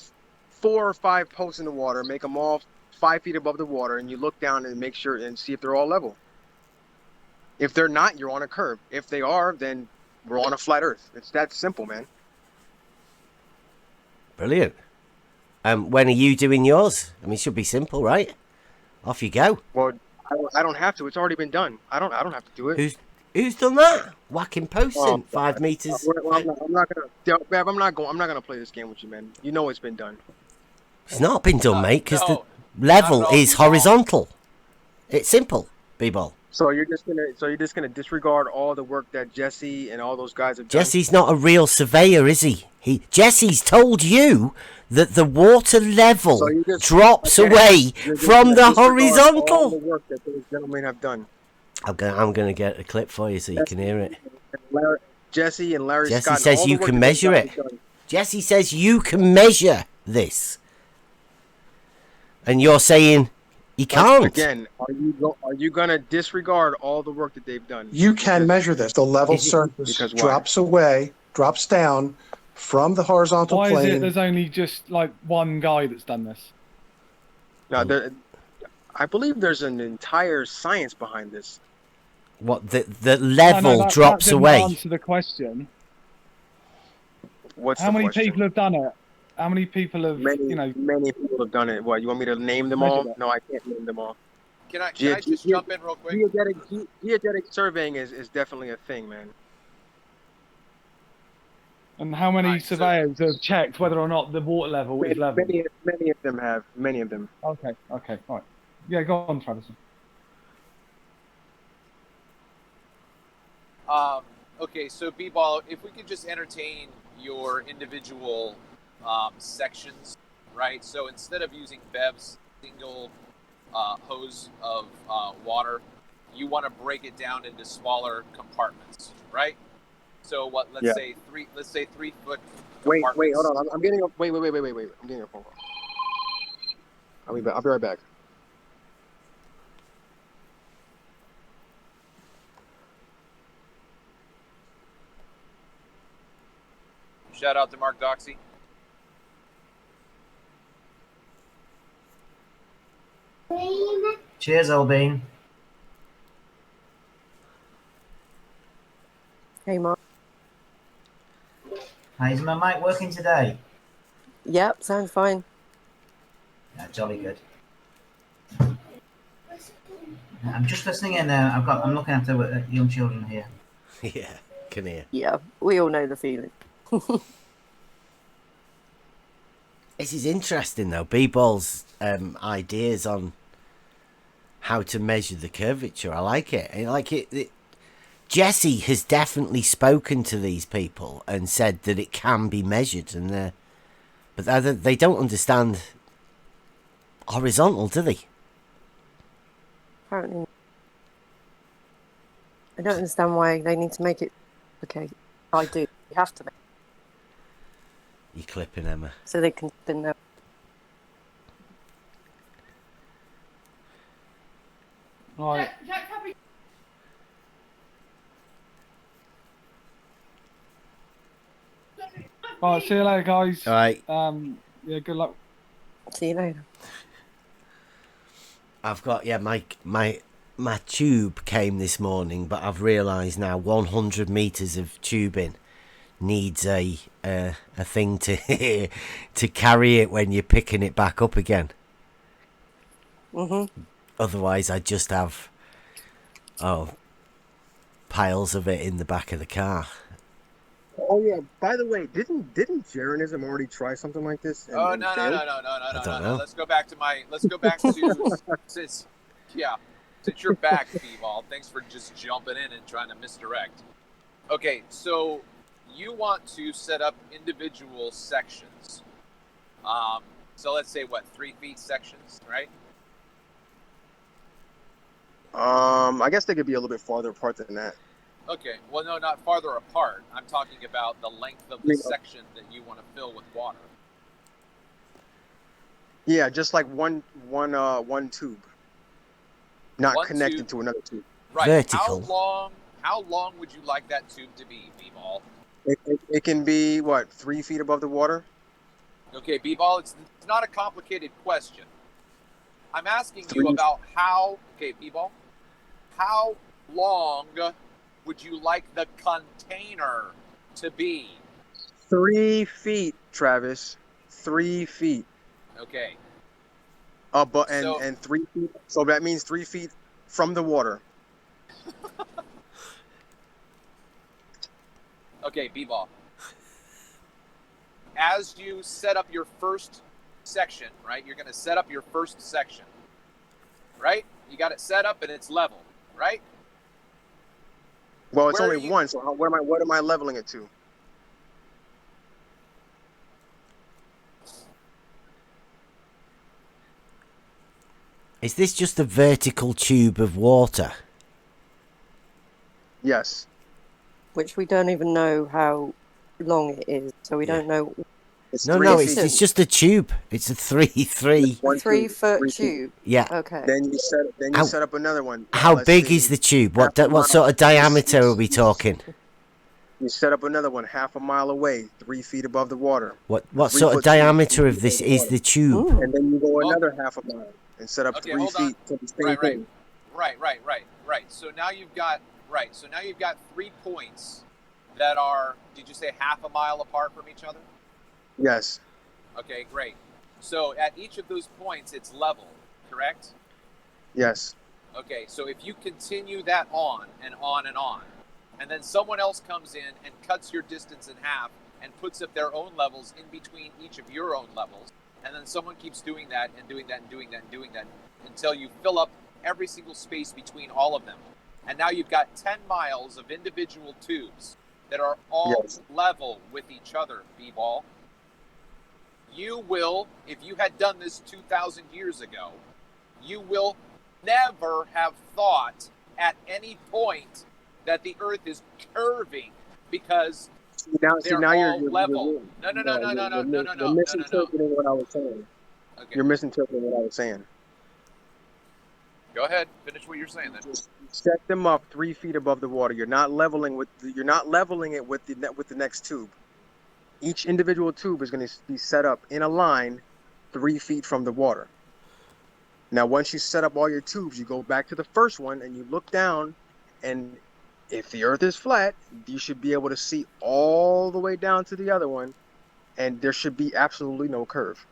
4 or 5 posts in the water, make them all 5 feet above the water, and you look down and make sure and see if they're all level. If they're not, you're on a curve. If they are, then we're on a flat Earth. It's that simple, man. Brilliant. When are you doing yours? I mean, it should be simple, right? Off you go. Well, I don't have to. It's already been done. I don't have to do it. Who's done that? Whacking posts in 5 meters. Well, I'm not gonna play this game with you, man. You know it's been done. It's not been done, mate, because the level is horizontal. It's simple, B-ball. So you're just gonna disregard all the work that Jesse and all those guys have done? Jesse's not a real surveyor, is he? Jesse's told you that the water level drops away from the horizontal. All the work that those gentlemen have done. I'm gonna get a clip for you so you can hear it. Jesse and Larry Scott. Jesse says you can measure it. Jesse says you can measure this, and you're saying you can't. Again, are you gonna disregard all the work that they've done? You can measure this. The level surface drops down from the horizontal plane. Why is it there's only just like one guy that's done this? No, I believe there's an entire science behind this. What the level drops away? Answer the question. What's how the many question? people have done it? How many people have many people have done it? What, you want me to name them all? No, I can't name them all. Can I just jump in real quick? Geodetic surveying is definitely a thing, man. And how many surveyors have checked whether or not the water level is level? Many of them have. Many of them. Okay, all right. Yeah, go on, Travis. Okay, so B-Ball, if we could just entertain your individual sections, right? So instead of using Bev's single hose of water, you want to break it down into smaller compartments, right? So what? Let's say 3 foot. Wait, hold on. I'm getting a wait. I'm getting a phone call. I'll be right back. Shout out to Mark Doxey. Cheers, Albine. Hey, Mark. Hey, is my mic working today? Yep, sounds fine. Yeah, jolly good. I'm just listening in there. I'm looking after young children here. Yeah, can hear. Yeah, we all know the feeling. This is interesting though. B-Ball's ideas on how to measure the curvature. I like it. Jesse has definitely spoken to these people and said that it can be measured, and But they don't understand horizontal, do they? Apparently. I don't understand why they need to make it. Okay, I do. You have to make it. You're clipping, Emma. So they can spin their. Right. All right, see you later, guys. All right. Yeah, good luck. See you later. I've got my tube came this morning, but I've realised now 100 metres of tubing needs a thing to to carry it when you're picking it back up again. Otherwise, I just have piles of it in the back of the car. Oh yeah. By the way, didn't Jeranism already try something like this? No. Let's go back to since you're back, B-Ball. Thanks for just jumping in and trying to misdirect. Okay, so you want to set up individual sections. So let's say 3 feet sections, right? I guess they could be a little bit farther apart than that. Okay, well, no, not farther apart. I'm talking about the length of the section that you want to fill with water. Yeah, just like one tube, not one connected tube. To another tube. Right. Vertical. How long would you like that tube to be, B-Ball? It can be 3 feet above the water. Okay, B-Ball, it's not a complicated question. I'm asking you about how. Okay, B-Ball, how long would you like the container to be? 3 feet, Travis. 3 feet. Okay. And 3 feet. So that means 3 feet from the water. Okay, B-Ball. As you set up your first section, right? You're going to set up your first section, right? You got it set up and it's level, right? Well, it's only one. So what am I leveling it to? Is this just a vertical tube of water? Yes. Which we don't even know how long it is, so we don't know. It's just a tube. It's a 3-foot tube. Yeah. Okay. Then you set up another one. How big is the tube? What sort of diameter are we talking? You set up another one 1/2 mile away, 3 feet above the water. What sort of diameter of this is the tube? And then you go another 1/2 mile and set up 3 feet to the same thing. Right. So now you've got 3 points that are, did you say 1/2 mile apart from each other? Yes. Okay, great. So at each of those points, it's level, correct? Yes. Okay, so if you continue that on and on and on, and then someone else comes in and cuts your distance in half and puts up their own levels in between each of your own levels, and then someone keeps doing that and doing that and doing that and doing that until you fill up every single space between all of them. And now you've got 10 miles of individual tubes that are all level with each other, B-Ball. You will, if you had done this 2,000 years ago, you will never have thought at any point that the Earth is curving because they're all level. No. You're misinterpreting what I was saying. Okay. You're misinterpreting what I was saying. Go ahead, finish what you're saying then. Just set them up 3 feet above the water. You're not leveling it with the next tube. Each individual tube is going to be set up in a line 3 feet from the water. Now, once you set up all your tubes, you go back to the first one and you look down, and if the Earth is flat, you should be able to see all the way down to the other one, and there should be absolutely no curve.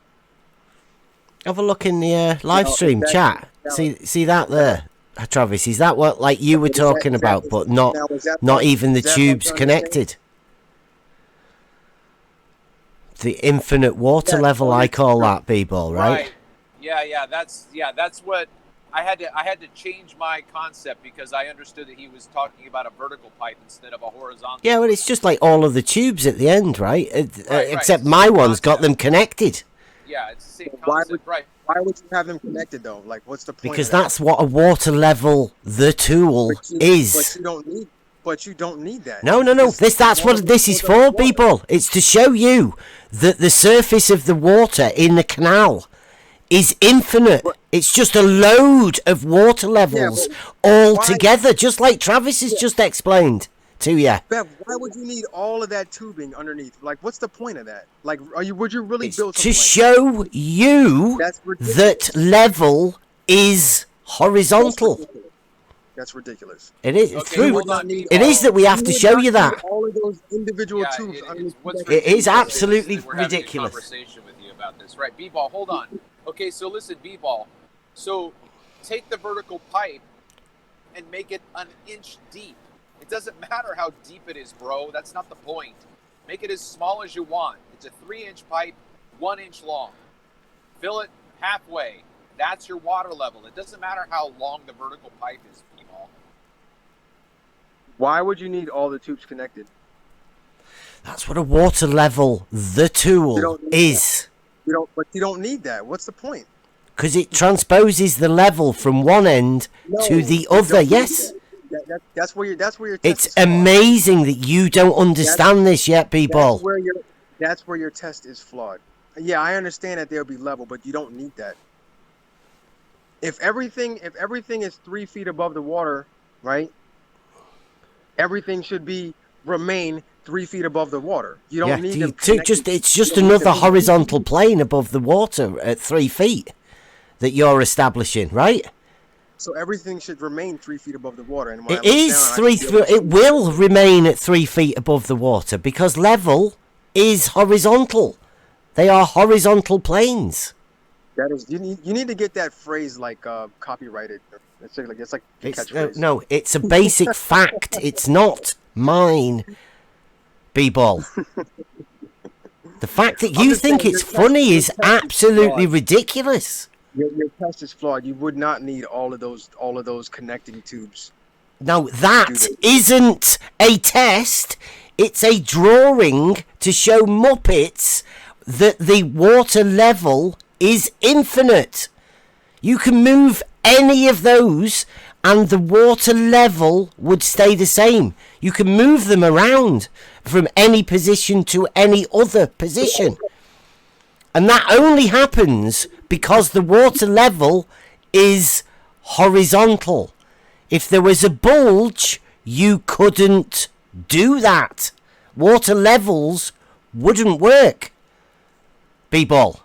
Have a look in the live stream chat. See that there, Travis? Is that what like you were talking about, but not even the tubes connected? The infinite water level, I call that, B-Ball, right? Yeah, that's what I had to change my concept because I understood that he was talking about a vertical pipe instead of a horizontal. Yeah, well, it's just like all of the tubes at the end, right? Except right. my one's got them connected. Yeah, it's the same concept, right? Why would you have them connected though? Like, what's the point? Because that's what a water level, the tool, is. But you don't need that. No. That's what this is for, people. It's to show you that the surface of the water in the canal is infinite. It's just a load of water levels all together, just like Travis has just explained to you. Bev, why would you need all of that tubing underneath? Like, what's the point of that? Like, would you really build something to show you that level is horizontal? That's ridiculous. It is. Okay, True. It is that we have to show you that. All of those individual tubes. It is absolutely ridiculous. Conversation with you about this, right? B-ball, hold on. Okay, so listen, B-ball. So take the vertical pipe and make it an inch deep. It doesn't matter how deep it is, bro. That's not the point. Make it as small as you want. It's a 3-inch pipe, 1 inch long. Fill it halfway. That's your water level. It doesn't matter how long the vertical pipe is, B-ball. Why would you need all the tubes connected? That's what a water level, the tool, is. But you don't need that. What's the point? Because it transposes the level from one end to the other. Yes. That's where your test It's amazing that you don't understand this yet, people. That's where your test is flawed. Yeah, I understand that they'll be level, but you don't need that. If everything is 3 feet above the water, right? Everything should remain 3 feet above the water. You don't need them. It's just another horizontal plane above the water at 3 feet that you're establishing, right? So everything should remain 3 feet above the water. And it is 3 feet. It will remain at 3 feet above the water because level is horizontal. They are horizontal planes. That is, you need to get that phrase like copyrighted. It's like catchphrase. No, it's a basic fact. It's not mine, B-ball. The fact that you think it's funny is absolutely ridiculous. Your test is flawed. You would not need all of those connecting tubes. No, that isn't a test. It's a drawing to show Muppets that the water level is infinite. You can move any of those and the water level would stay the same. You can move them around from any position to any other position. And that only happens because the water level is horizontal. If there was a bulge, you couldn't do that. Water levels wouldn't work. B-ball.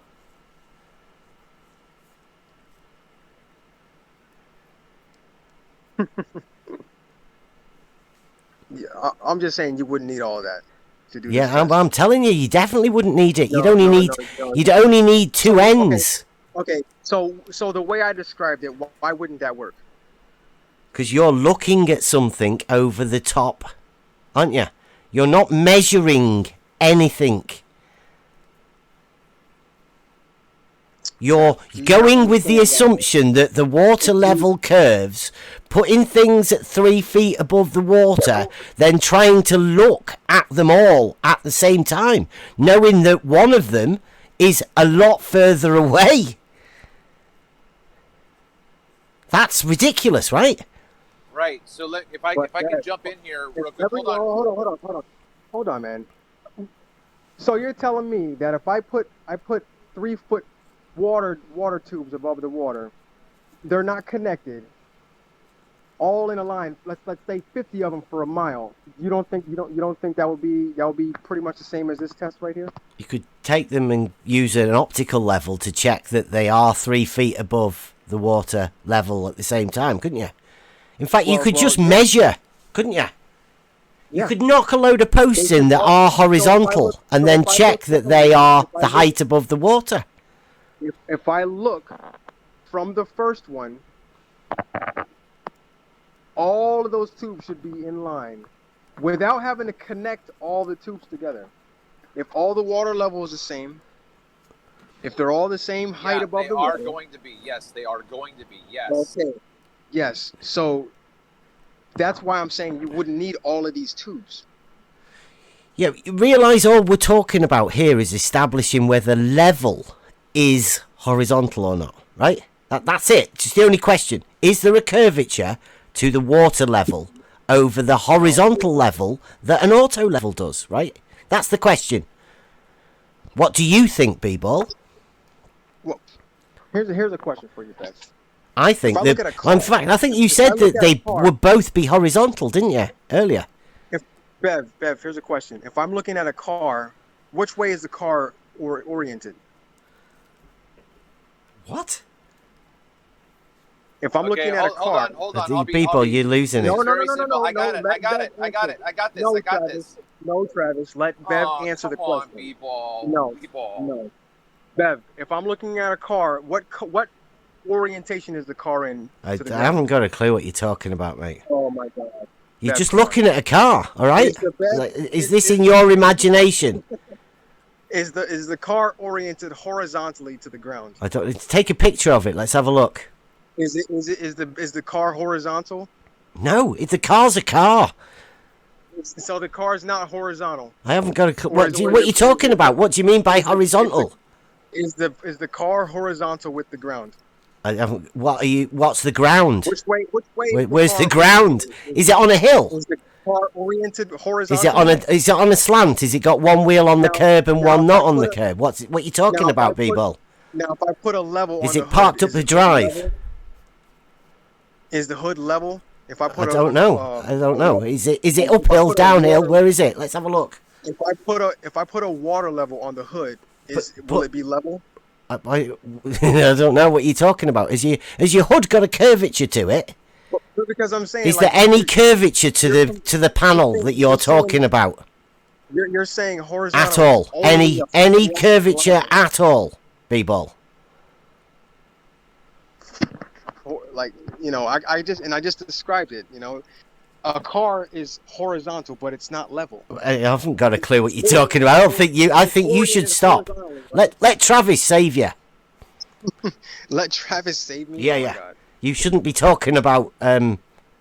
Yeah, I'm just saying you wouldn't need all of that to do. Yeah, I'm telling you, you definitely wouldn't need it. You'd only need two ends. Okay, so the way I described it, why wouldn't that work? Because you're looking at something over the top, aren't you? You're not measuring anything. You're going with the assumption that the water level curves, putting things at 3 feet above the water, then trying to look at them all at the same time, knowing that one of them is a lot further away. That's ridiculous, right? Right. So if I can jump in here real quick. Hold on, man. So you're telling me that if I put 3 foot water tubes above the water, they're not connected, all in a line. Let's say 50 of them for a mile. You don't think that would be pretty much the same as this test right here? You could take them and use an optical level to check that they are 3 feet above the water level at the same time, couldn't you? In fact, you could just measure, couldn't you? You could knock a load of posts in that are horizontal and then check that they are the height above the water. If I look from the first one, all of those tubes should be in line without having to connect all the tubes together. If all the water level is the same, If they're all the same height above the water, they are going to be. Yes, they are going to be. Yes. Okay. Yes. So that's why I'm saying you wouldn't need all of these tubes. Yeah, you realise all we're talking about here is establishing whether level is horizontal or not, right? That's it. Just the only question. Is there a curvature to the water level over the horizontal level that an auto level does, right? That's the question. What do you think, B-Ball? Well, here's a question for you, Bev. I think that, in fact, I think you said that they would both be horizontal, didn't you, earlier? Bev, here's a question. If I'm looking at a car, which way is the car oriented? What? If I'm looking at a car... Hold on. People, you're losing it. No. I got this. No, Travis, let Bev answer the question. No. Bev, if I'm looking at a car, what orientation is the car in? I haven't got a clue what you're talking about, mate. Oh, my God. You're just looking at a car, all right? Is this in your imagination? Is the car oriented horizontally to the ground? Take a picture of it. Let's have a look. Is the car horizontal? No, the car's a car. So the car's not horizontal. I haven't got a. What are you talking about? What do you mean by horizontal? Is the car horizontal with the ground? I haven't. What's the ground? Which way? Where's the ground? Is it on a hill? Is the car oriented horizontally? Is it on a slant? Has it got one wheel on the curb and one not on the curb? What are you talking about, B-Ball? Now, if I put a level, is it parked up the drive? Is the hood level? If I put I don't know. Is it uphill, downhill? Where is it? Let's have a look. If I put a water level on the hood, will it be level? I don't know what you're talking about. Has your hood got a curvature to it? Because I'm saying, is there any curvature to the panel that you're talking about? You're saying horizontal at all? Any curvature at all, B-Ball? Like, I just described it. A car is horizontal, but it's not level. I haven't got a clue what you're talking about. I think you should stop. Let Travis save you. Let Travis save me? Yeah. God. You shouldn't be talking about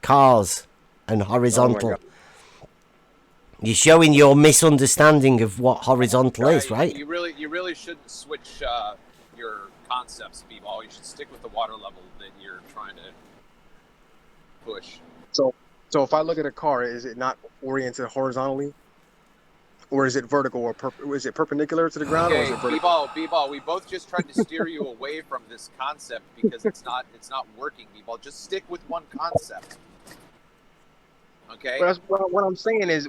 cars and horizontal. You're showing your misunderstanding of what horizontal is, right? You really shouldn't switch your concepts, B-Ball. You should stick with the water level that you're trying to push. So if I look at a car, is it not oriented horizontally, or is it vertical, or is it perpendicular to the ground? Okay, or is it vertical? B-Ball, we both just tried to steer you away from this concept because it's not working, B-Ball. Just stick with one concept. Okay. But what I'm saying is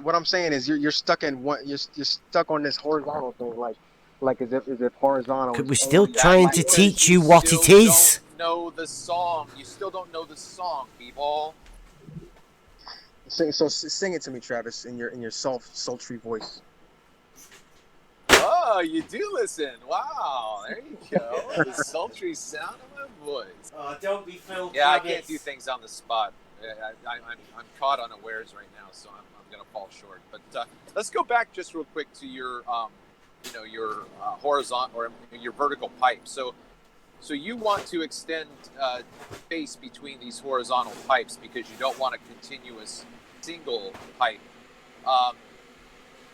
you're stuck in you're stuck on this horizontal thing, like is it horizontal? We're still trying to teach you what it is. Know the song? You still don't know the song, B-Ball. Sing it to me, Travis, in your sultry voice. Oh, you do listen. Wow, there you go. The sultry sound of my voice. Oh, don't be filled. Yeah, I can't do things on the spot. I'm caught unawares right now, so I'm gonna fall short. But let's go back just real quick to your your horizontal or your vertical pipe. So you want to extend space between these horizontal pipes because you don't want a continuous single pipe.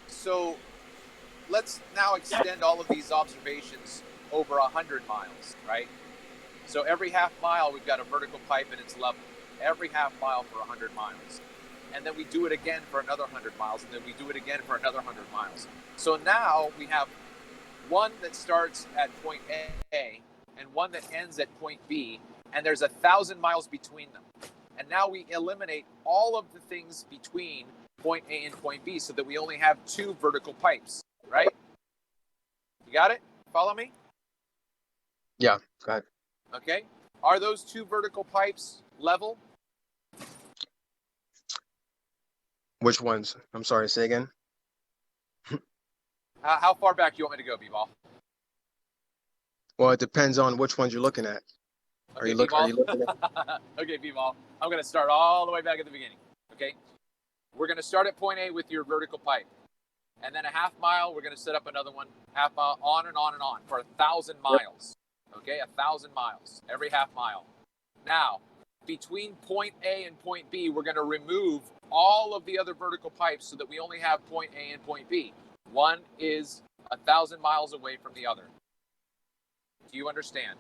So let's now extend all of these observations over 100 miles, right? So every half mile we've got a vertical pipe and it's level. Every half mile for 100 miles. And then we do it again for another 100 miles, and then we do it again for another 100 miles. So now we have one that starts at point A and one that ends at point B, and there's 1,000 miles between them. And now we eliminate all of the things between point A and point B so that we only have 2 vertical pipes, right? You got it? Follow me? Yeah, go ahead. Okay. Are those 2 vertical pipes level? Which ones? I'm sorry, say again. How far back do you want me to go, B-Ball? Well, it depends on which ones you're looking at. Okay, are you looking at... Okay, B-Ball. I'm going to start all the way back at the beginning. Okay? We're going to start at point A with your vertical pipe. And then a half mile, we're going to set up another one, half mile, on and on and on for 1,000 miles. Okay, 1,000 miles every half mile. Now, between point A and point B, we're going to remove all of the other vertical pipes so that we only have point A and point B. One is 1,000 miles away from the other. Do you understand?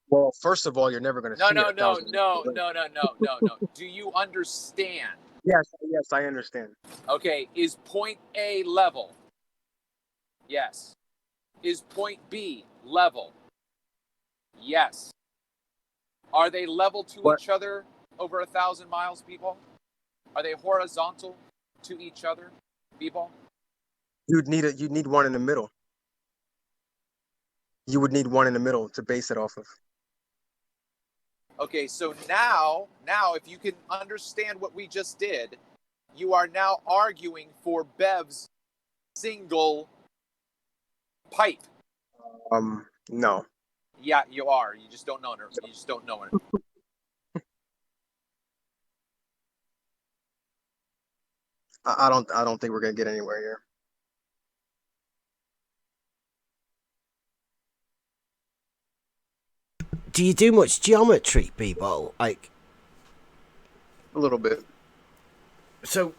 Well, first of all, you're never going to see No. it. Do you understand? Yes, I understand. Okay, is point A level? Yes. Is point B level? Yes. Are they level to each other over 1,000 miles, people? Are they horizontal to each other, people? You'd need one in the middle. You would need one in the middle to base it off of. Okay, so now, if you can understand what we just did, you are now arguing for Bev's single pipe. No. Yeah, you are. You just don't know it. You just don't know it. I don't think we're gonna get anywhere here. Do you do much geometry, people? Like a little bit. So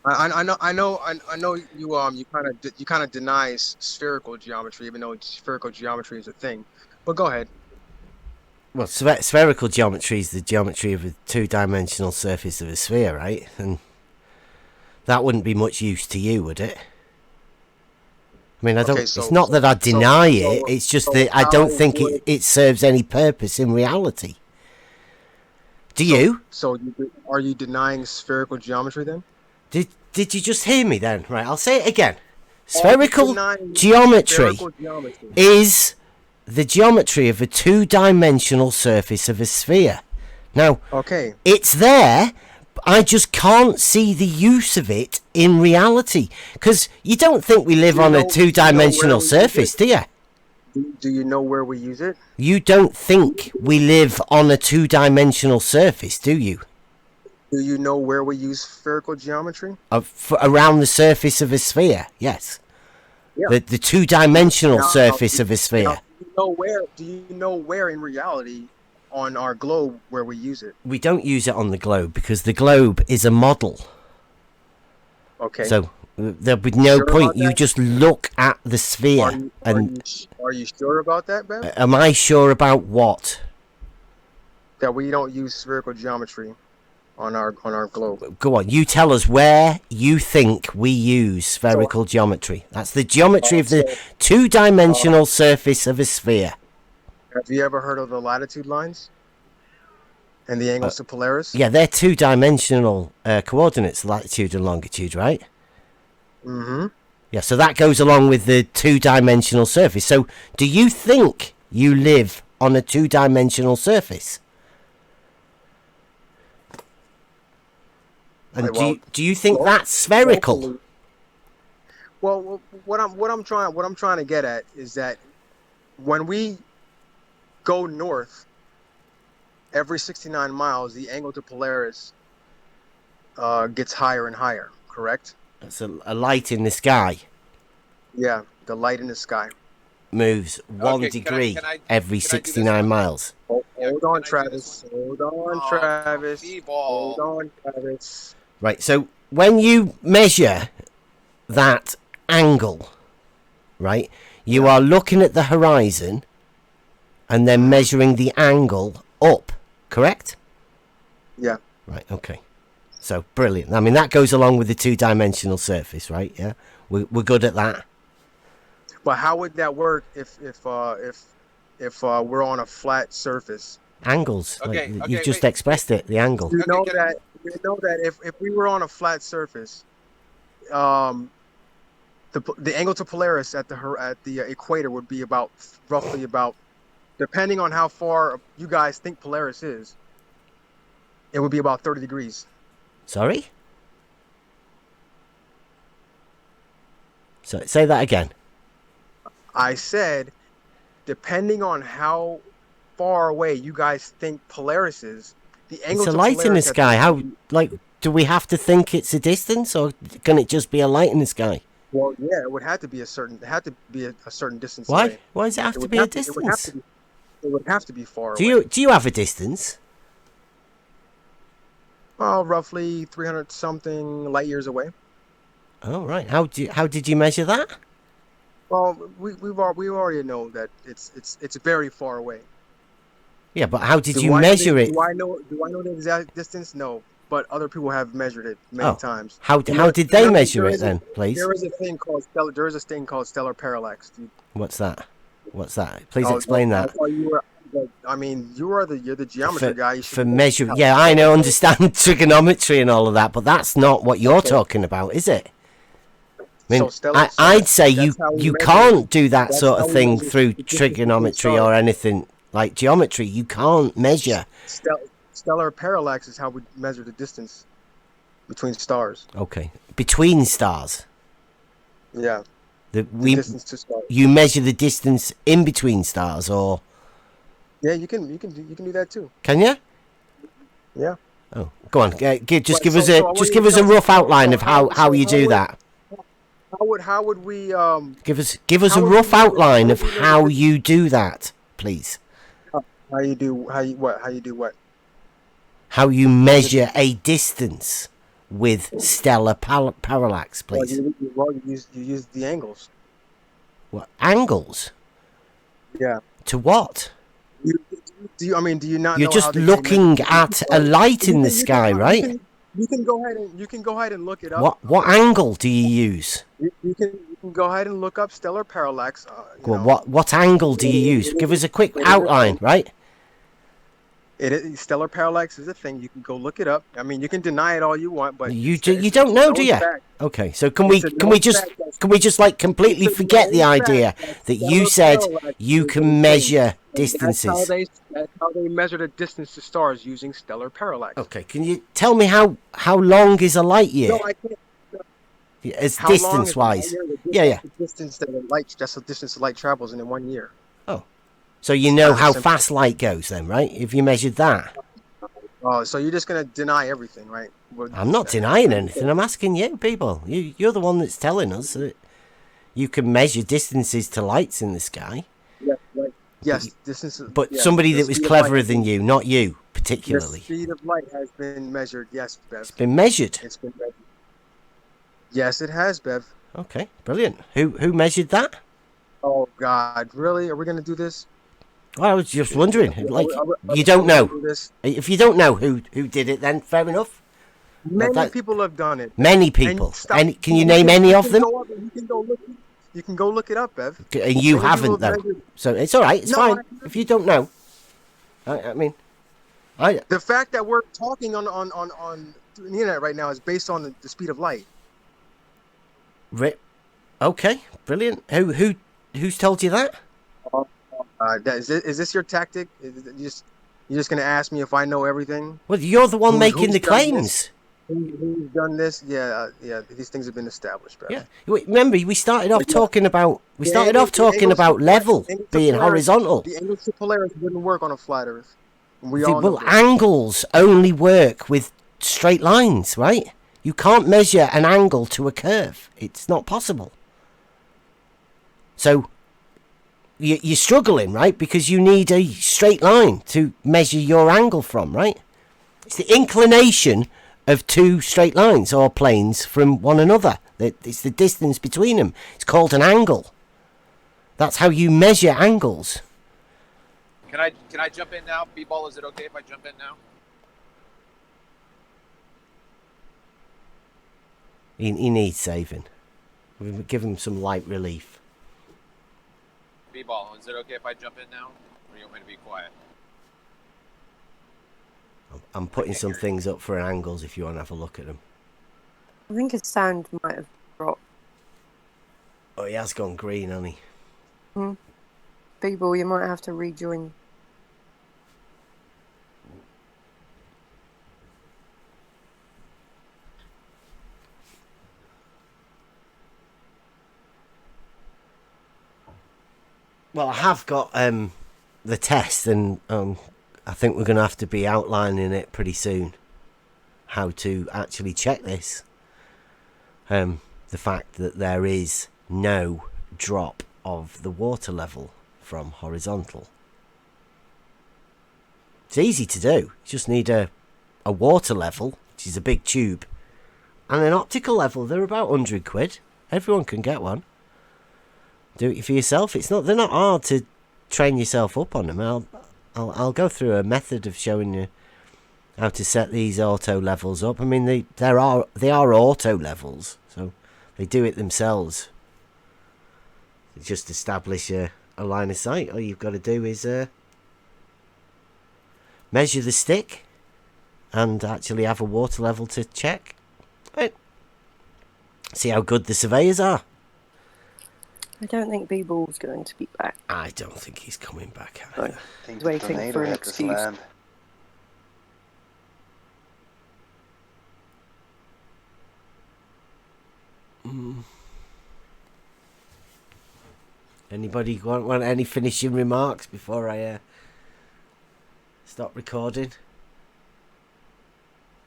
I know you kind of deny spherical geometry, even though spherical geometry is a thing. But go ahead. Well, spherical geometry is the geometry of a two-dimensional surface of a sphere, right? And that wouldn't be much use to you, would it? I mean, it's not that I deny it. It's just that I don't think it serves any purpose in reality. Do you? So are you denying spherical geometry then? Did you just hear me then? Right, I'll say it again. Spherical geometry is the geometry of a two-dimensional surface of a sphere. Now, it's there. I just can't see the use of it in reality, because you don't think we live on a two-dimensional surface, do you? Do you know where we use it? You don't think we live on a two-dimensional surface, do you? Do you know where we use spherical geometry? Around the surface of a sphere, yes. Yeah. The two-dimensional surface of a sphere. Do you know where in reality on our globe where we use it? We don't use it on the globe because the globe is a model. Okay. So there'll be no point. You just look at the sphere. Are you sure about that, Ben? Am I sure about what? That we don't use spherical geometry on our globe. Go on. You tell us where you think we use spherical geometry. That's the geometry of the two-dimensional surface of a sphere. Have you ever heard of the latitude lines and the angles to Polaris? Yeah, they're two-dimensional coordinates, latitude and longitude, right? Mm-hmm. Yeah, so that goes along with the two-dimensional surface. So, do you think you live on a two-dimensional surface? And do you think that's spherical? Well, what I'm trying to get at is that when we go north every 69 miles, the angle to Polaris gets higher and higher, correct? That's a light in the sky. Yeah, the light in the sky moves 1 degree every 69 miles. Hold on, Travis. Hold on, Travis. Hold on, Travis. Right, so when you measure that angle, right, you are looking at the horizon and then measuring the angle up, correct? Yeah. Right, okay. So, brilliant. I mean, that goes along with the two-dimensional surface, right? Yeah, we're good at that. But how would that work if we're on a flat surface? Angles. You've just expressed it, the angle. You know that if we were on a flat surface, the angle to Polaris at the equator would be roughly about, depending on how far you guys think Polaris is, it would be about 30 degrees. Sorry? So say that again. I said, depending on how far away you guys think Polaris is, the angle it's a light in the sky. How, do we have to think it's a distance, or can it just be a light in the sky? Well, yeah, it would have to be a certain distance Why? away. Why does it have to be a distance? It would have to be far away. Do you have a distance? Oh, roughly 300 something light years away. Oh, right. How did you measure that? Well, we already know that it's very far away. Yeah, but how did you measure it? Do I know the exact distance? No, but other people have measured it many times. How did they measure it then, please? There is a thing called stellar parallax. What's that? Please explain that. You're the geometry guy. For measuring, yeah, I know, understand trigonometry and all of that, but that's not what you're talking about, is it? I mean, I'd say you can't do that sort of thing through trigonometry or anything like geometry. You can't measure. Stellar parallax is how we measure the distance between stars. Okay, between stars. Yeah. The distance to stars. You measure the distance in between stars, or? Yeah, you can do that too. Can you? Yeah. Oh, go on. Just give us a rough outline of how you do that. How would we give us a rough outline of how you do that, please? How you do what? How you measure a distance with stellar parallax, please. Well, you use the angles. What angles? Yeah. To what? Do you not? You're just looking at a light in the sky, right? You can go ahead and look it up. What angle do you use? You can go ahead and look up stellar parallax. What angle do you use? Give us a quick outline, right? Stellar parallax is a thing. You can go look it up. I mean, you can deny it all you want, but you don't know, do you? Okay, so can we just like completely forget the idea that you said you can measure distances? That's how they measure the distance to stars using stellar parallax. Okay, can you tell me how long is a light year? No, I can't. As distance wise, yeah. That's the distance the light travels in 1 year. Oh, so you know how fast light goes then, right? If you measured that. Oh, so you're just gonna deny everything, right? I'm not denying anything. I'm asking you, people. You're the one that's telling us that you can measure distances to lights in the sky. Yes, right. Yes, distances. But somebody that was cleverer than you, not you particularly. The speed of light has been measured. Yes, Bev. It's been measured. It's been measured. Yes, it has, Bev. Okay, brilliant. Who measured that? Oh God, really? Are we gonna do this? Well, I was just wondering. Like, you don't know. If you don't know who did it, then fair enough. Many people have done it. Many people. Can you name any of them? You can go look it up, Bev. And you haven't, though. So it's all right. It's fine. If you don't know. I mean, the fact that we're talking on the internet right now is based on the speed of light. Okay, brilliant. Who's told you that? Is this your tactic? You're just gonna ask me if I know everything? Well, you're the one making the claims. Who's done this? Yeah. These things have been established, bro. Yeah. Remember, we started off talking about level being horizontal. The angles to Polaris wouldn't work on a flat Earth. Angles only work with straight lines, right? You can't measure an angle to a curve. It's not possible. So you're struggling, right? Because you need a straight line to measure your angle from, right? It's the inclination of two straight lines or planes from one another. It's the distance between them. It's called an angle. That's how you measure angles. Can I jump in now? B-Ball, is it okay if I jump in now? He needs saving. We'll give him some light relief. B-Ball, is it okay if I jump in now? Or do you want me to be quiet? I'm putting some things up for angles if you want to have a look at them. I think his sound might have dropped. Oh, he has gone green, hasn't he? B-Ball, you might have to rejoin. Well, I have got the test, and I think we're going to have to be outlining it pretty soon. How to actually check this. the fact that there is no drop of the water level from horizontal. It's easy to do. You just need a water level, which is a big tube, and an optical level. They're about £100. Everyone can get one. Do it for yourself. They're not hard to train yourself up on them. I'll go through a method of showing you how to set these auto levels up. I mean, they are auto levels, so they do it themselves. They just establish a line of sight. All you've got to do is measure the stick and actually have a water level to check. Right. See how good the surveyors are. I don't think B-Ball's going to be back. I don't think he's coming back either. He's waiting for an excuse. Anybody want any finishing remarks before I stop recording?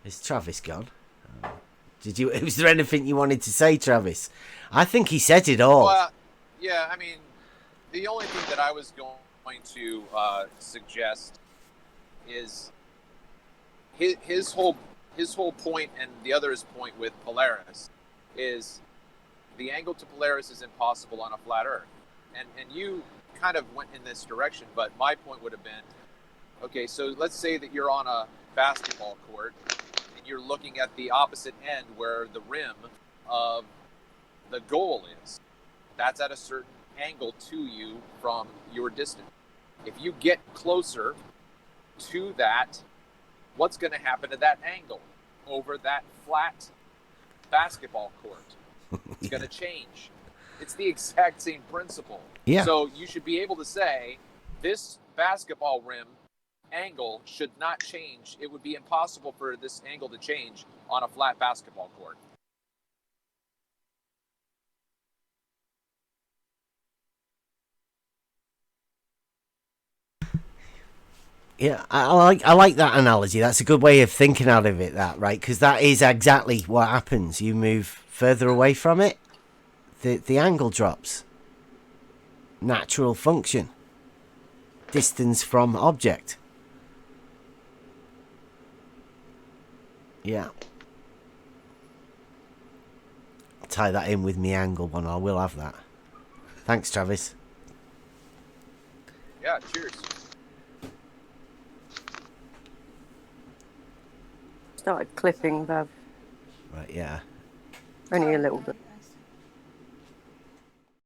Is Travis gone? Was there anything you wanted to say, Travis? I think he said it all. Well, yeah, I mean, the only thing that I was going to suggest is his whole point, and the other's point with Polaris is the angle to Polaris is impossible on a flat Earth. And you kind of went in this direction, but my point would have been, okay, so let's say that you're on a basketball court and you're looking at the opposite end where the rim of the goal is. That's at a certain angle to you from your distance. If you get closer to that, what's going to happen to that angle over that flat basketball court? It's going to change. It's the exact same principle. Yeah. So you should be able to say this basketball rim angle should not change. It would be impossible for this angle to change on a flat basketball court. Yeah, I like that analogy. That's a good way of thinking out of it, that, right? Because that is exactly what happens. You move further away from it, the angle drops. Natural function. Distance from object. Yeah. I'll tie that in with me angle one. I will have that. Thanks, Travis. Yeah, cheers. Started clipping, Bev. Right, yeah. Only a little bit.